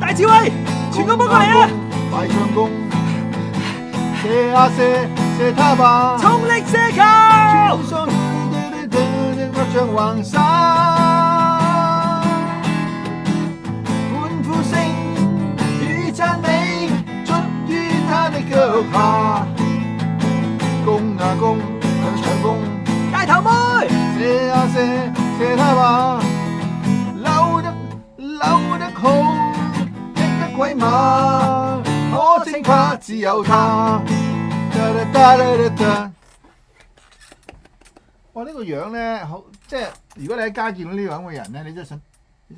大智慧，全個幫過嚟啊！快唱功，射啊射射他吧！衝力射球，穿梭百丈橫山，歡呼聲與讚美。他的腳下，攻啊攻，搶攻，大頭妹，射啊射，射他吧，溜得好，踢得鬼馬，可稱霸只有他。哇！呢個樣咧，好即係如果你喺街見到呢個咁嘅人咧，你真係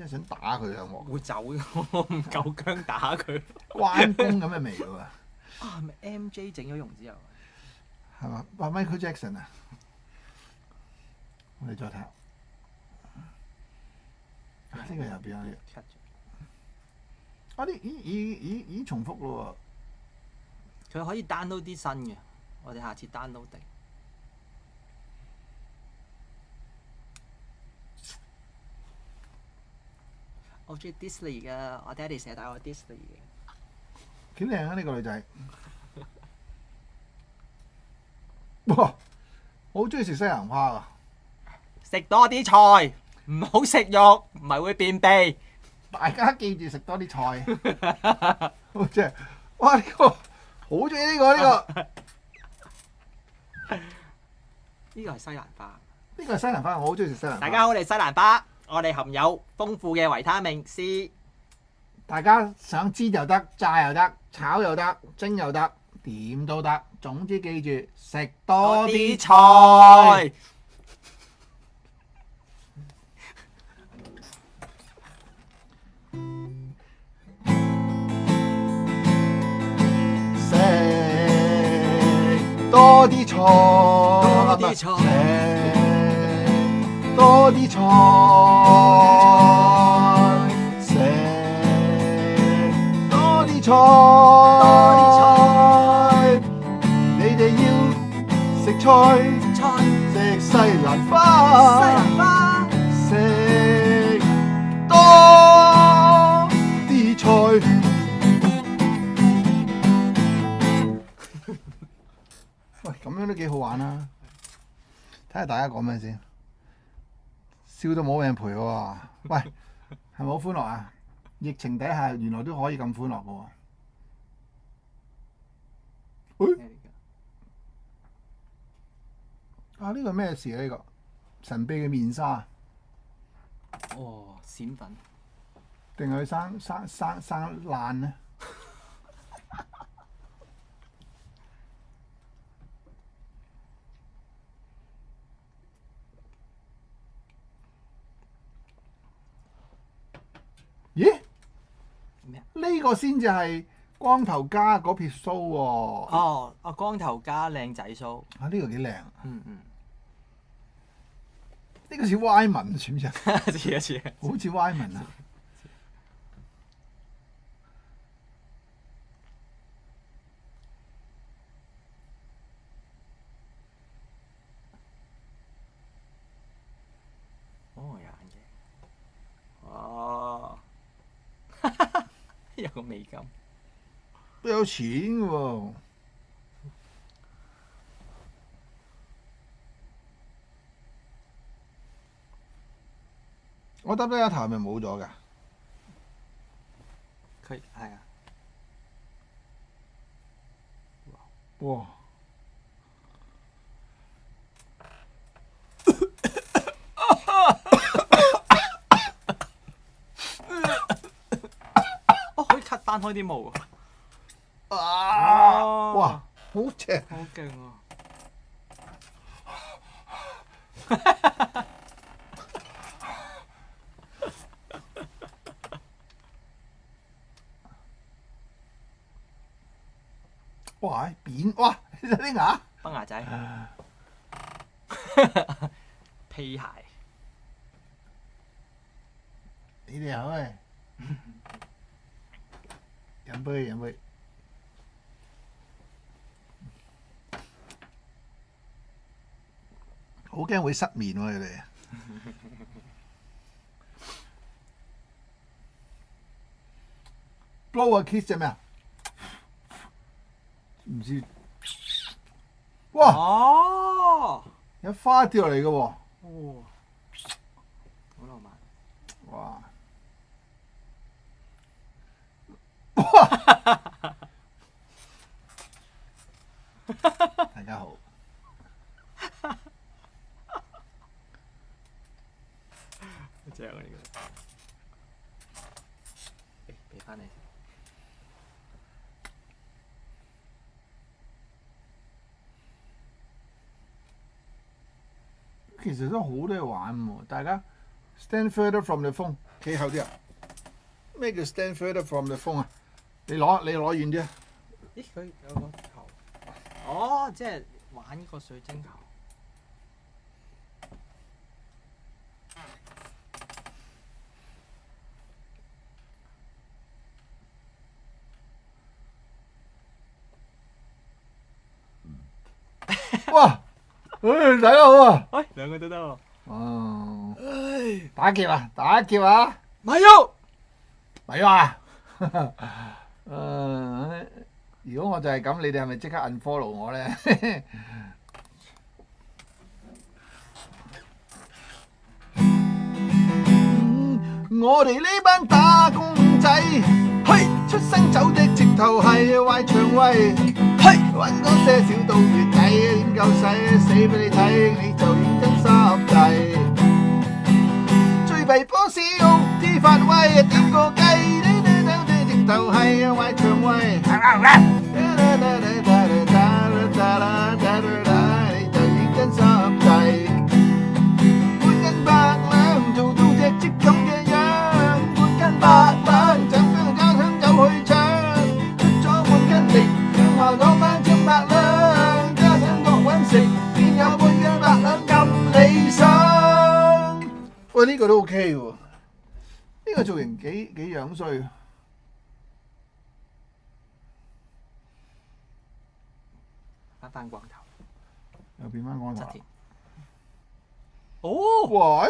想打佢啊！會走嘅，我唔夠薑打佢。關公咁嘅味喎。係咪 MJ 整咗容之後？係嘛？話 Michael Jackson 啊！我哋再睇下。呢個入邊有啲。啲已經重複咯喎。佢可以 download 啲新嘅，我哋下次 download 定。我中意 Disney 㗎，我爹哋成日帶我 Disney 嘅。幾靚啊！呢個女仔，哇！我好中意食西蘭花啊！食多啲菜，唔好食肉，唔係會便秘。大家記住食多啲菜。好正！哇！呢個好中意呢個。呢個係西蘭花。呢個係西蘭花，我好中意食西蘭花。大家好，我哋西蘭花，我哋含有豐富嘅維他命 C。大家想煎又得，炸又得，炒又得，蒸又得，點都得。總之記住食多啲菜。食多啲菜，多啲菜，食多啲菜，你哋要食菜，食西蘭花，食多。咁樣都幾好玩啦。睇下大家講咩先，笑到冇命賠喎。喂，係咪好歡樂啊？疫情底下原來都可以咁歡樂嘅喎。啊！呢個咩事啊？呢個神秘嘅面紗，哦，閃粉。定係佢生爛咧？咦？咩啊？呢個先至係光頭加嗰撇須喎。哦，啊光頭加靚仔須。啊！呢個幾靚。嗯嗯。呢個似歪文似唔似啊？似啊似啊。好似歪文啊！哦，有眼鏡。哦。有個美感。都有錢嘅喎。我耷低一頭係咪冇咗㗎？佢係啊。哇！哦，可以 cut 翻開啲毛啊！啊！哇！好正。好勁啊！哇！扁哇！啲牙崩牙仔。皮鞋。你哋好啊！飲杯飲杯。好驚會失眠喎！你哋。blow a kiss 係咩啊？唔知。哇！哦。有花掉落嚟嘅喎。哦。好浪漫。哇！哇！大家好。好正啊！呢個。俾翻你。其實都好多嘢玩喎，大家 stand further from the phone，企後啲啊！咩叫 stand further from the phone 啊？你攞遠啲啊！咦，佢有個球。哦，即係玩呢個水晶球。哇！大家好啊！喂，兩個都得喎。哦。打劫啊！打劫啊！咪喐！咪喐啊！如果我就係咁，你哋係咪即刻 unfollow 我咧？我哋呢班打工仔，嘿，出生走的直頭係壞腸胃，嘿，揾嗰些少到月底，點夠使？死俾你睇，你就認真濕滯。最弊波士屋啲發威，點個雞，直頭係壞腸胃。你就認真濕滯。半斤八兩做到隻積咁嘅樣，半斤八兩就跟家鄉走去搶，出咗半斤力，向後攞翻張百兩，家鄉各揾食，邊有半斤八兩咁理想？喂，呢個都 OK 喎，呢個造型幾樣衰。翻光頭。又變翻光頭。側田。哦。哇！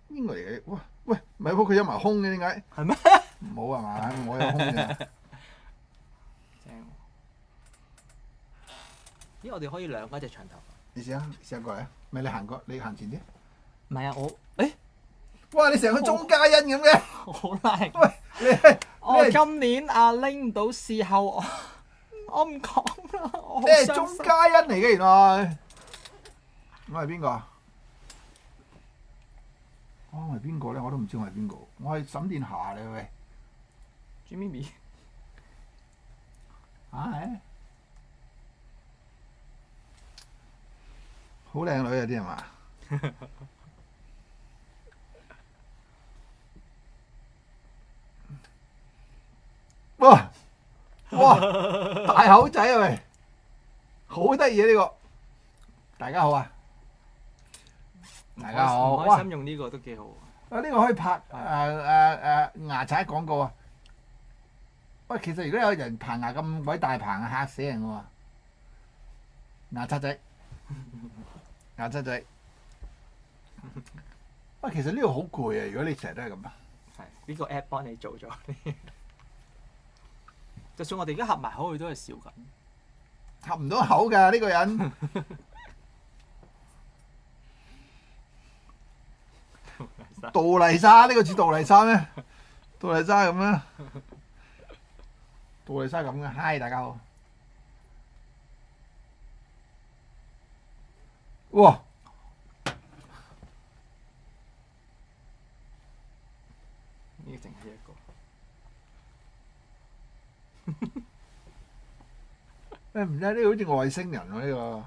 邊個嚟嘅？哇！喂，唔係喎，佢有埋胸嘅點解？係咩？冇係嘛？我有胸嘅。正咦，我哋可以兩個一隻長頭髮。你試下過嚟啊！咪你行過，你行前啲。唔係啊，誒，哇！你成個鐘嘉欣咁嘅。好靚。喂，你我今年拎唔到視後，我唔講啦，我好你係傷心。鐘嘉欣嚟嘅原來。我係邊個啊？我係邊個咧？我都唔知我係邊個。我係沈殿霞嚟喂。朱咪咪。啊係。好靚女啊！啲人話。哇！哇！大口仔啊喂，好得意啊呢個！大家好啊！大家好。唔開心用呢個都幾好。啊！呢個可以拍牙刷廣告啊！喂，其實如果有人棚牙咁鬼大棚啊，嚇死人喎！牙刷仔，牙刷仔。喂，其實呢個好攰啊！如果你成日都係咁啊。係呢個 app 幫你做咗。就算我哋而家合埋口，佢都係笑緊。合唔到口㗎呢個人。杜麗莎呢個似杜麗莎咩？杜麗莎咁啊？杜麗莎咁嘅，嗨大家好。哇！呢個淨係一個。誒唔知呢個好似外星人喎呢個。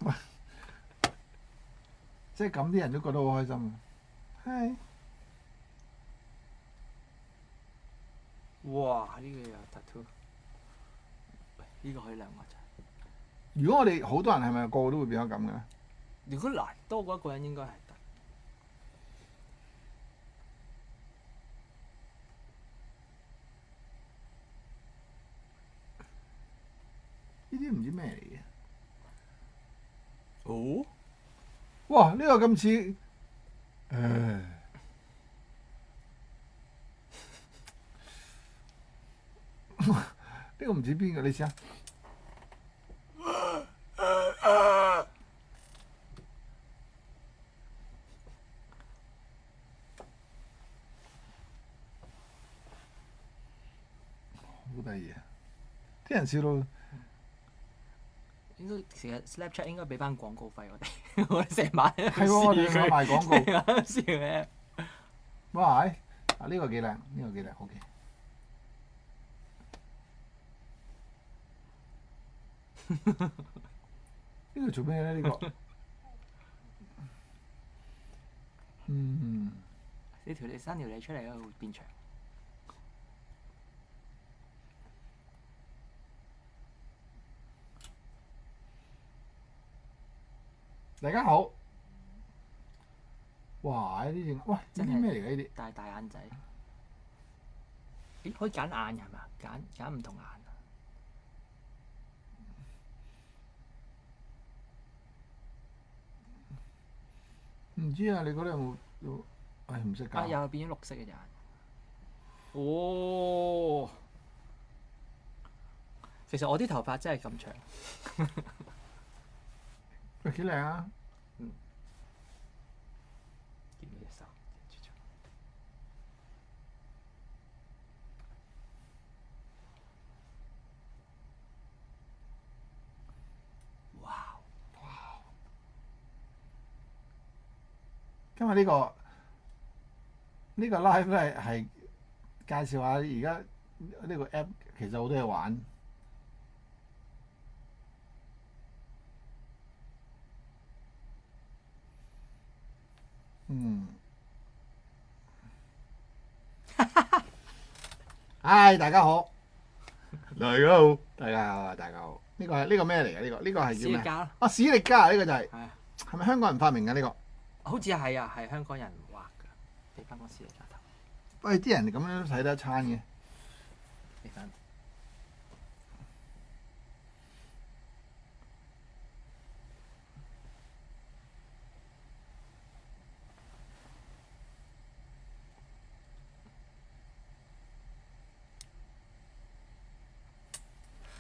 喂，即係咁啲人都覺得好開心啊！係。哇！呢個有 tattoo。呢個可以兩個啫。如果我哋好多人係咪個個都會變咗咁嘅咧？如果嚟多過一個人應該係得。呢啲唔知咩嚟嘅。哦。哇！呢個咁似呢個唔知邊個？你試下。好得意啊！啲人笑到應該其實 Snapchat 應該俾翻廣告費我哋，我哋成晚喺度係喎，我哋想試佢賣廣告。笑嘅。哇！啊呢個幾靚，呢個幾靚，OK。呢個做咩咧？呢個你生條脷出嚟咧，會變長。大家好。哇！呢啲喂，呢真係啲咩嚟㗎？呢啲大眼仔。咦？可以揀眼嘅係嘛？揀唔同眼啊！唔知啊？你覺得有冇？唉，唔識揀。又變咗綠色嘅隻眼。哦。其實我啲頭髮真係咁長。喂，幾靚啊！見到隻手。哇！今日呢個 live 咧係介紹下而家呢個 app 其實好多嘢玩。嗨，大家好。大家好。大家好，大家好。呢個咩嚟嘅？呢個係叫咩？史力加咯。啊，史力加呢個就係。係啊。係咪香港人發明嘅呢個？好似係啊，係香港人畫㗎。俾翻個史力加頭。喂，啲人咁樣都睇得一餐嘅。俾翻。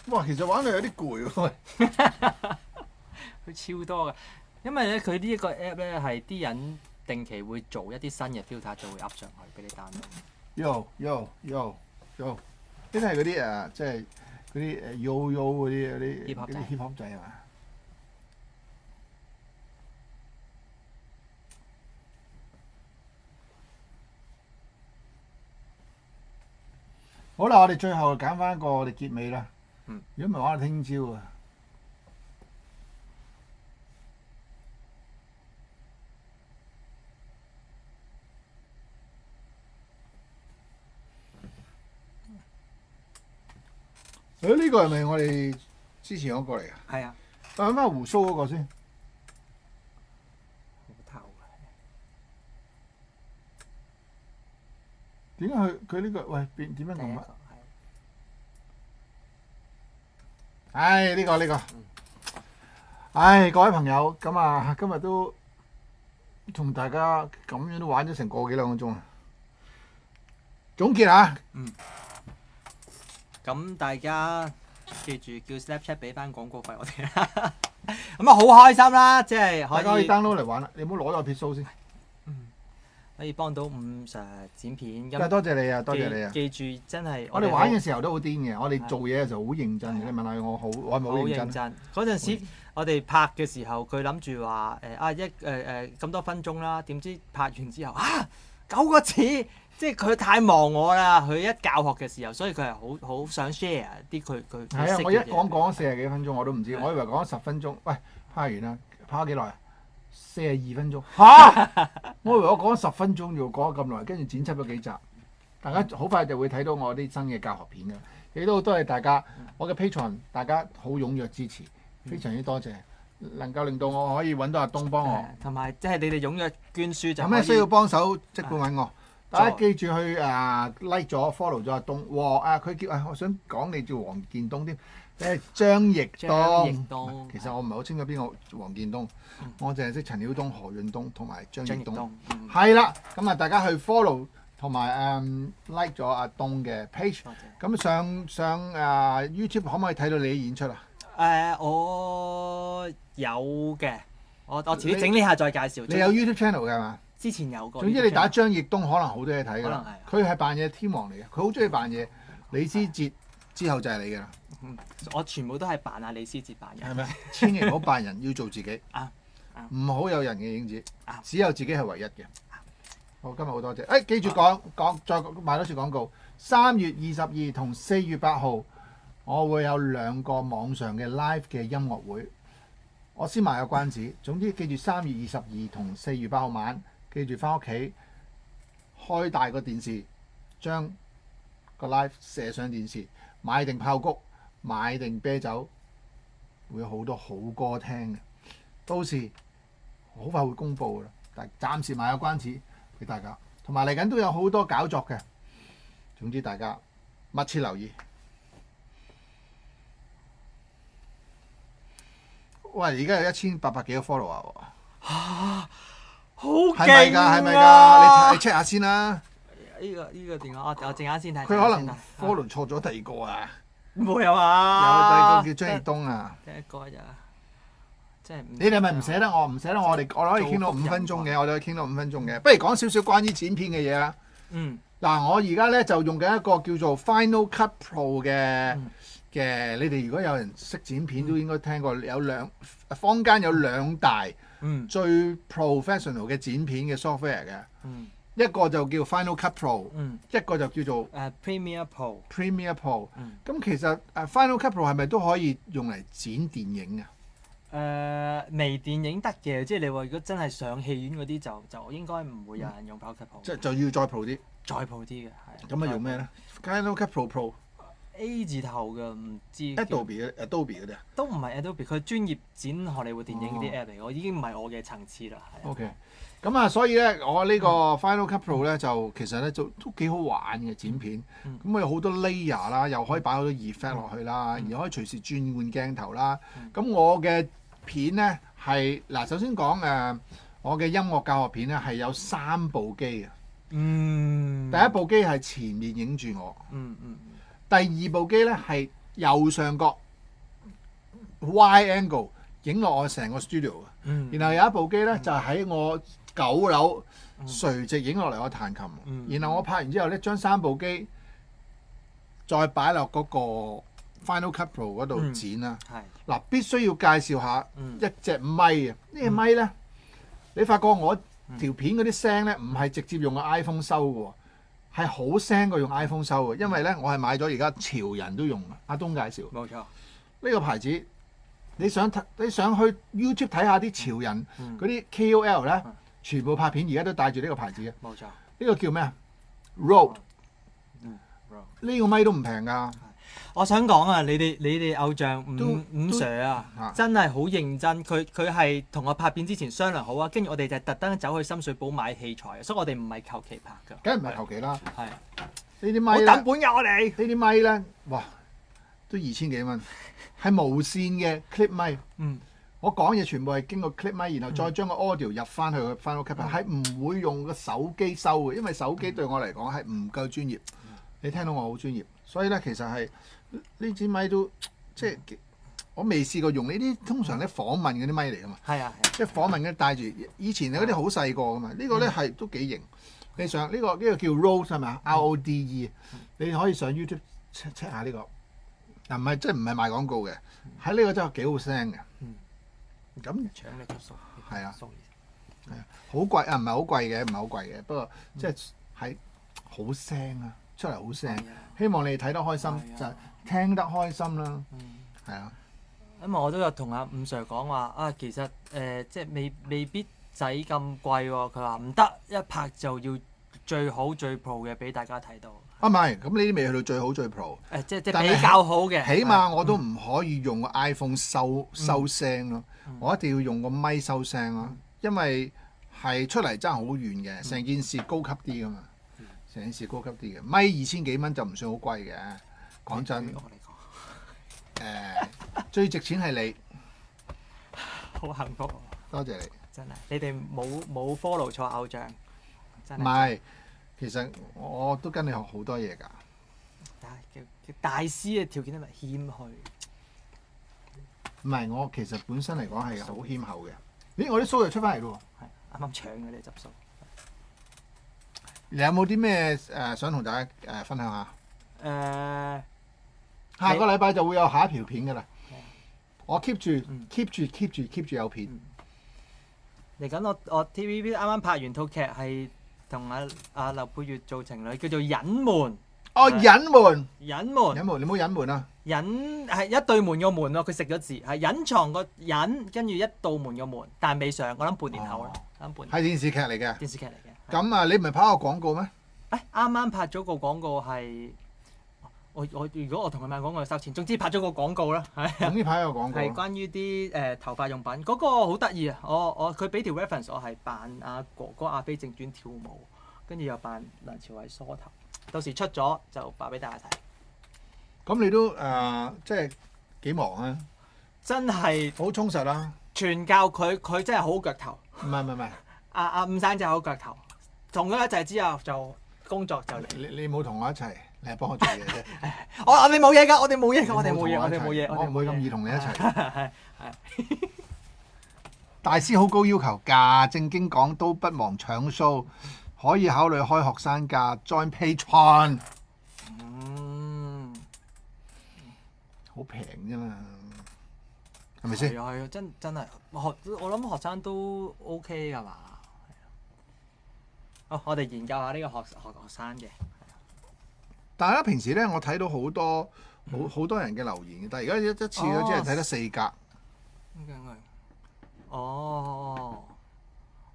哇，其實玩到有啲攰喎。佢超多嘅，因為咧佢呢一個 app 咧係啲人定期會做一啲新嘅 filter 就會 up 上去俾你 download。Yo，呢啲係嗰啲即係嗰啲yo 嗰啲 hip hop 仔係嘛？好啦，我哋最後揀翻個我哋結尾啦。如果唔係玩到聽朝啊！呢個係咪我哋之前嗰個嚟㗎？係啊，揾翻胡鬚嗰個先。好頭點解佢呢個喂點樣撳啊？呢個。各位朋友，咁啊，今日都同大家咁樣都玩咗成個幾兩個鐘啊！總結下。咁大家記住叫 Snapchat 俾翻廣告費我哋啦。咁啊好開心啦，即係大家可以 download 嚟玩啦。你唔好攞咗撇數先。可以幫到伍 Sir 剪片。多謝你啊！多謝你啊！記住真係我哋玩嘅時候都好癲嘅，我哋做嘢嘅時候好認真嘅。你問下我係咪好認真？嗰陣時我哋拍嘅時候，佢諗住話咁多分鐘啦，點知拍完之後9個字，即係佢太忘我啦。佢一教學嘅時候，所以佢係好想 share 啲佢係啊！我一講40幾分鐘我都唔知，我以為講10分鐘。喂，拍完啦，拍咗幾耐啊？42分鐘嚇！我以為我講10分鐘，要講咗咁耐，跟住剪輯咗幾集。大家好快就會睇到我啲新嘅教學片㗎。亦都好多謝大家，我嘅 Patreon 大家好踴躍支持，非常之多謝，能夠令到我可以揾到阿東幫我。同埋即係你哋踴躍捐書就有咩需要幫手，即管揾我。大家記住去like 咗 follow 咗阿東。佢叫我想講你叫黃建東添。張奕東，其實我唔係好清楚邊個黃建東，我淨係識陳曉東、何潤東同埋張奕東。係啦，咁大家去 follow 同埋like 咗阿東嘅 page。咁上YouTube 可唔可以睇到你啲演出啊？我有嘅，我遲啲整理下再介紹。你有 YouTube channel 㗎嘛？之前有個。總之你打張奕東可能好多嘢睇㗎啦。佢係扮嘢天王嚟嘅，佢好中意扮嘢。李思捷之後就係你㗎啦。我全部都係扮李思捷扮嘅。係咪？千祈唔好扮人，要做自己。唔好有人嘅影子。只有自己係唯一嘅。好，今日好多謝。記住講再賣多次廣告。3月22同4月8號，我會有2個網上嘅 live 嘅音樂會。我先賣個關子。總之記住3月22同4月8號晚，記住翻屋企開大個電視，將個 live 射上電視，買定爆谷，買定啤酒，會有好多好歌聽嘅。到時好快會公佈㗎啦，但係暫時賣個關子俾大家。同埋嚟緊都有好多搞作嘅，總之大家密切留意。喂，而家有1800幾個 follower 喎。好勁啊！係咪㗎？你 check 下先啦。呢個電話我陣間先睇。佢可能 follow 錯咗第二個啊！冇有啊！有第二個叫張奕東啊！第一個咋？即係你哋係咪唔捨得我？唔捨得我哋可以傾到5分鐘嘅，我哋可以傾到5分鐘嘅。不如講少少關於剪片嘅嘢啦。嗱，我而家咧就用緊一個叫做 Final Cut Pro 嘅。你哋如果有人識剪片，都應該聽過坊間有2大最 professional 嘅剪片嘅 software 嘅。一個就叫 Final Cut Pro，一個就叫做Premiere Pro。咁其實Final Cut Pro 係咪都可以用嚟剪電影啊？微電影得嘅，即係你話如果真係上戲院嗰啲就應該唔會有人用 Final Cut Pro。即係就要再 pro 啲。再 pro 啲嘅係。咁啊用咩咧 ？Final Cut Pro A 字頭嘅唔知。Adobe 嗰啲啊？都唔係 Adobe，佢專業剪荷里活電影嗰啲 app 嚟，我已經唔係我嘅層次啦。OK。咁所以咧，我呢個 Final Cut Pro 咧就其實咧都幾好玩嘅剪片。咁佢有好多 layer 啦，又可以擺好多 effect 落去啦，而可以隨時轉換鏡頭啦。咁我嘅片咧係首先講我嘅音樂教學片咧係有3部機嘅。第一部機係前面影住我。第二部機咧係右上角 Y angle 影落我成個 studio 嘅。然後有一部機咧就喺我9樓垂直影落嚟我彈琴。然後我拍完之後咧，將3部機再擺落嗰個 Final Cut Pro 嗰度剪啦。嗱，必須要介紹下一隻咪啊！呢隻咪咧，你發覺我條片嗰啲聲咧，唔係直接用個 iPhone 收嘅喎，係好聲過用 iPhone 收嘅。因為咧，我係買咗而家潮人都用嘅。阿東介紹，冇錯。呢個牌子，你想去 YouTube 睇下啲潮人嗰啲 KOL 咧，全部拍片而家都帶住呢個牌子嘅。冇錯。呢個叫咩啊？Rode。呢個咪都唔平㗎。我想講啊，你哋偶像伍 Sir 啊，真係好認真。佢係同我拍片之前商量好啊，跟住我哋就特登走去深水埗買器材，所以我哋唔係求其拍㗎。梗係唔係求其啦。係呢啲咪咧，好等本㗎我哋。呢啲咪咧，哇，都2000幾蚊，係無線嘅 clip 咪。我講嘢全部係經過 clip 咪，然後再將個 audio 入翻去個 Final Cut，係唔會用個手機收嘅，因為手機對我嚟講係唔夠專業。你聽到我好專業，所以咧其實係呢支咪都即係我未試過用呢啲，通常咧訪問嗰啲咪嚟噶嘛。係啊，即係訪問嗰啲帶住，以前嗰啲好細個噶嘛。呢個咧係都幾型。你上呢個叫 Rode 係咪啊？RODE，你可以上 YouTube check 下呢個。嗱，唔係即係唔係賣廣告嘅，喺呢個真係幾好聲嘅。咁搶你級數。係啊，係啊，好貴啊，唔係好貴嘅，唔係好貴嘅，不過即係好聲啊，出嚟好聲。希望你哋睇得開心，就係聽得開心啦。係啊，因為我都有同阿伍 Sir 講話啊，其實即係未必使咁貴喎。佢話唔得，一拍就要最好最 pro 嘅俾大家睇到。啊，唔係，咁呢啲未去到最好最 pro。即係比較好嘅。起碼我都唔可以用個 iPhone 收聲咯，我一定要用個咪收聲咯，因為係出嚟真係好遠嘅，成件事高級啲噶嘛，成件事高級啲嘅。咪2000幾蚊就唔算好貴嘅，講真。最值錢係你，好幸福。多謝你。真係，你哋冇 follow 錯偶像。唔係，其實我都跟你學好多嘢㗎。大師嘅條件係咪謙虛？唔係，我其實本身嚟講係好謙厚嘅。咦，我啲鬚又出翻嚟咯喎！係啱啱搶嘅你執鬚。你有冇啲咩想同大家分享下？下個禮拜就會有下一條片㗎啦。我 keep 住有片。嚟緊我 TVB 啱啱拍完套劇係同阿劉佩玥做情侶，叫做隱瞞。哦，隱瞞，隱瞞，你唔好隱瞞啊！隱係一對門個門喎，佢食咗字，係隱藏個隱，跟住一道門個門，但係未上，我諗半年後啦，諗半年。係電視劇嚟嘅。電視劇嚟嘅。咁啊，你唔係拍個廣告咩？啱啱拍咗個廣告係，我如果我同佢買廣告收錢，總之拍咗個廣告啦，係。總之拍一個廣告。係關於啲頭髮用品，嗰個好得意啊！佢俾條 reference，我係扮阿哥哥阿飛正傳跳舞，跟住又扮梁朝偉梳頭。到時出咗就擺俾大家睇。咁你都即係幾忙啊？真係好充實啦！傳教佢真係好腳頭。唔係。阿伍生真係好腳頭。同咗一齊之後就工作就嚟。你冇同我一齊，你係幫我做嘢啫。我哋冇嘢㗎，我哋冇嘢，我唔會咁易同你一齊。大師好高要求㗎，正經講都不忘搶 show。可以考慮開學生價 join Patreon，好平啫嘛，係咪先？係啊，真係我諗學生都 OK 㗎嘛。好，我哋研究下呢個學生嘅。但係咧，平時咧我睇到好多人嘅留言嘅，但係而家一次咧只係睇得4格。哦。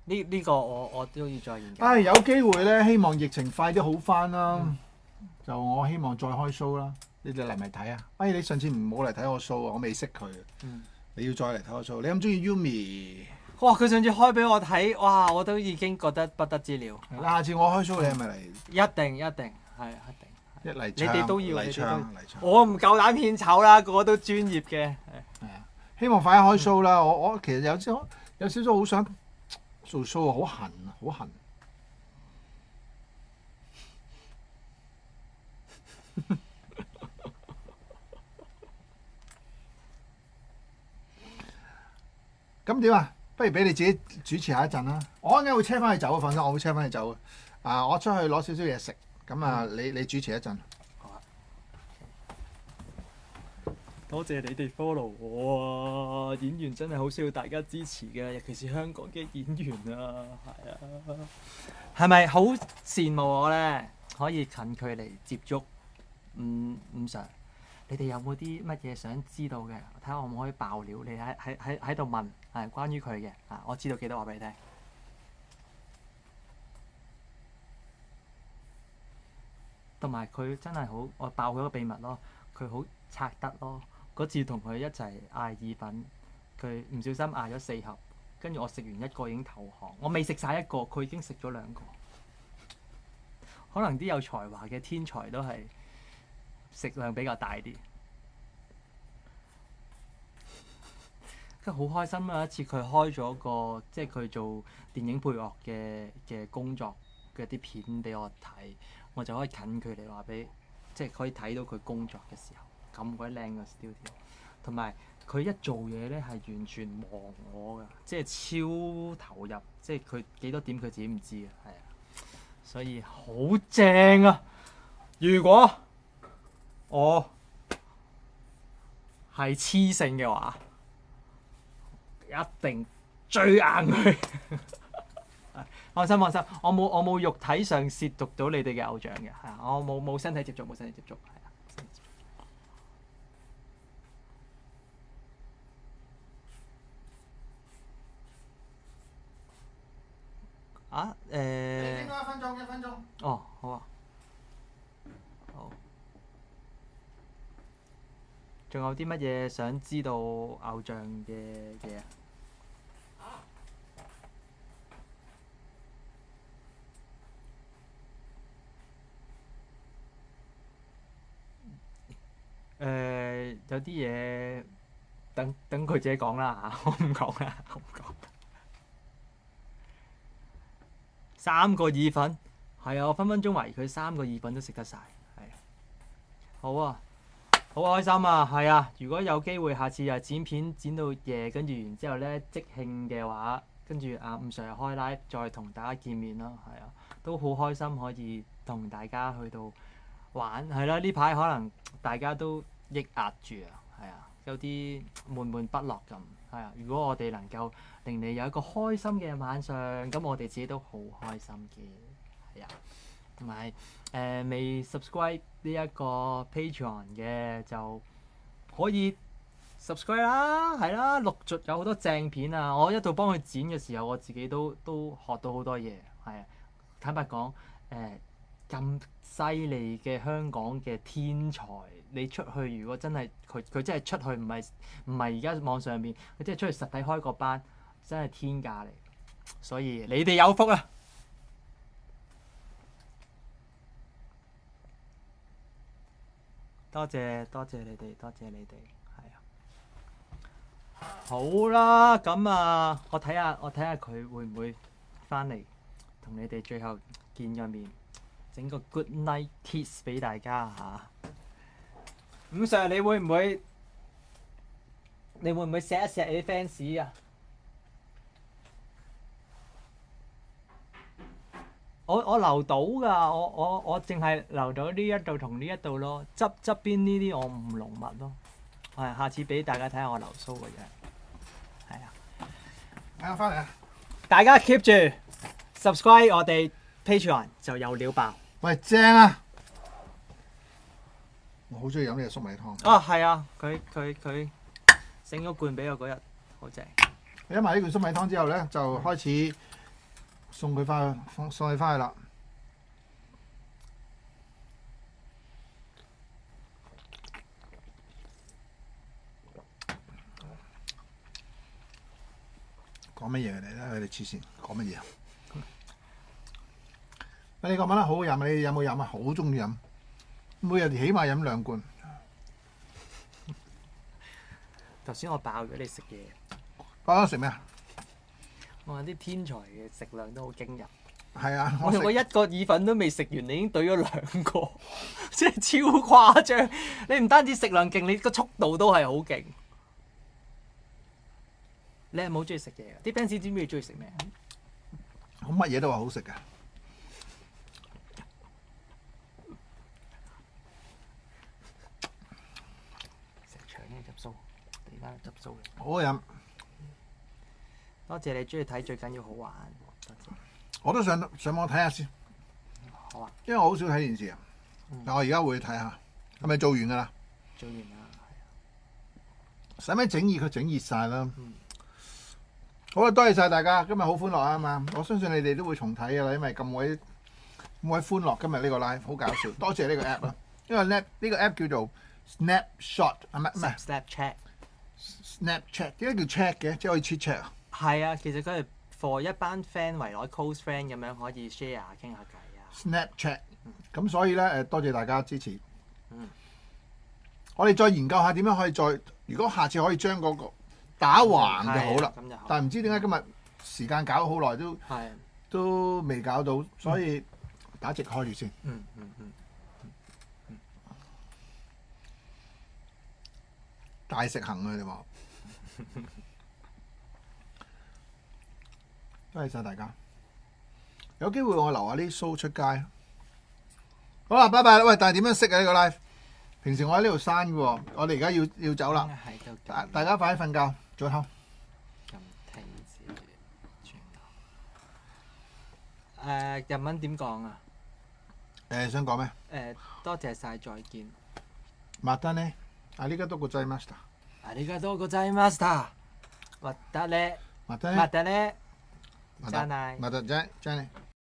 呢個我都要再研究。有機會咧，希望疫情快啲好翻啦。就我希望再開 show 啦。你哋嚟咪睇啊？你上次唔好嚟睇我 show 啊，我未識佢。你要再嚟睇我 show。你咁中意 Yumi？哇！佢上次開俾我睇，哇！我都已經覺得不得之了。下次我開 show，你係咪嚟？一定係一定。一嚟你哋都要嚟唱。我唔夠膽獻醜啦，個個都專業嘅。係啊，希望快啲開 show 啦！我其實有少少好想做 show 好痕啊，好痕。咁點啊？不如俾你自己主持下一陣啦。我陣間會車翻你走啊，放心，我會車翻你走啊。我出去攞少少嘢食，咁啊，你主持一陣。多謝你哋 follow 我啊！演員真係好需要大家支持嘅，尤其是香港嘅演員啊，係啊，係咪好羨慕我咧？可以近距離接觸伍 Sir，你哋有冇啲乜嘢想知道嘅？睇下我可唔可以爆料？你喺度問係關於佢嘅啊，我知道幾多話俾你聽。同埋佢真係好，我爆佢個秘密咯，佢好拆得咯。嗰次同佢一齊嗌意粉，佢唔小心嗌咗4盒，跟住我食完一個已經投降，我未食晒一個，佢已經食咗2個。可能啲有才華嘅天才都係食量比較大啲。跟住好開心啊！一次佢開咗個即係佢做電影配樂嘅工作嘅啲片俾我睇，我就可以近距離話俾，即係可以睇到佢工作嘅時候。咁鬼靚嘅 studio，同埋佢一做嘢咧係完全忘我㗎，即係超投入，即係佢幾多點佢自己唔知嘅，係啊，所以好正啊！如果我係雌性嘅話，一定追硬佢。放心，我冇肉體上褻瀆到你哋嘅偶像嘅，係啊，我冇身體接觸，係啊。你應該1分鐘。哦，好啊。好。仲有啲乜嘢想知道偶像嘅嘢啊？有啲嘢等佢自己講啦嚇，我唔講啦，我唔講。3個意粉，係啊！我分分鐘懷疑佢3個意粉都食得晒，係啊！好啊，好開心啊，係啊！如果有機會，下次又剪片剪到夜，跟住然之後咧即興嘅話，跟住伍 Sir 開 live 再同大家見面咯，係啊！都好開心可以同大家去到玩，係啦！呢排可能大家都抑壓住啊，係啊，有啲悶悶不樂咁。係啊，如果我哋能夠令你有一個開心嘅晚上，咁我哋自己都好開心嘅，係啊。同埋未 subscribe 呢一個 Patreon 嘅就可以 subscribe 啦，係啦，陸續有好多正片啊！我一度幫佢剪嘅時候，我自己都學到好多嘢，係啊。坦白講，咁犀利嘅香港嘅天才，你出去如果真係佢真係出去，唔係而家網上邊，佢真係出去實體開個班，真係天價嚟。所以你哋有福啊！多謝你哋，係啊。好啦，咁啊，我睇下佢會唔會翻嚟同你哋最後見個面。整個 good night kiss 俾大家嚇。伍 Sir，你會唔會錫一錫你啲 fans 啊？我留到㗎，我淨係留到呢一度同呢一度咯，側邊呢啲我唔濃密咯。係，下次俾大家睇下我留鬚嘅樣。係啊。啱翻嚟啊！大家 keep 住 subscribe 我哋 Patreon 就有料爆。喂，正啊！我好中意飲呢個粟米湯。啊，係啊，佢整咗罐俾我嗰日，好正。飲埋呢罐粟米湯之後咧，就開始送佢翻去啦。講乜嘢嚟咧？佢哋黐線，講乜嘢啊？你覺唔覺得好好飲啊？你有冇飲啊？好中意飲，每日起碼飲2罐。頭先我爆咗你食嘢，爆咗食咩啊？我話啲天才嘅食量都好驚人。係啊，我一個意粉都未食完，你已經懟咗2個，即係超誇張。你唔單止食量勁，你個速度都係好勁。你係冇中意食嘢嘅？啲 fans 知唔知你中意食咩？我乜嘢都話好食嘅。食腸嘅汁酥，地翻汁酥嘅。好飲，多謝你中意睇，最緊要好玩。多謝。我都上網睇下先，好啊，因為我好少睇電視啊。但我而家會睇下，係咪做完㗎啦？做完啦，使唔使整熱佢整熱晒啦？好啦，多謝晒大家，今日好歡樂啊嘛！我相信你哋都會重睇㗎啦，因為咁鬼歡樂，今日呢個 live 好搞笑，多謝呢個 app 啦，因為呢個 app 叫做 Snapshot 係咪？唔係 Snapchat。Snapchat，點解叫 chat 嘅？即係可以 chit chat 啊？係啊，其實佢係 for 一班 friend 圍內 close friend 咁樣可以 share 傾下偈啊。Snapchat，咁所以咧多謝大家支持。嗯我哋再研究下點樣可以再，如果下次可以將嗰個打橫就好啦。咁就好。但係唔知點解今日時間搞好耐都未搞到，所以打直開住先。大食行啊！你話，多謝晒大家。有機會我留下啲 show 出街。好啦，拜拜啦！喂，但係點樣識啊？呢個 live？平時我喺呢度刪嘅喎，我哋而家要走啦。大家快啲瞓覺，早唞。日文點講啊？想講咩？多謝晒，再見。またね。ありがとうございました。ありがとうございました。またね。またね。またね。じゃあない。またじゃあね。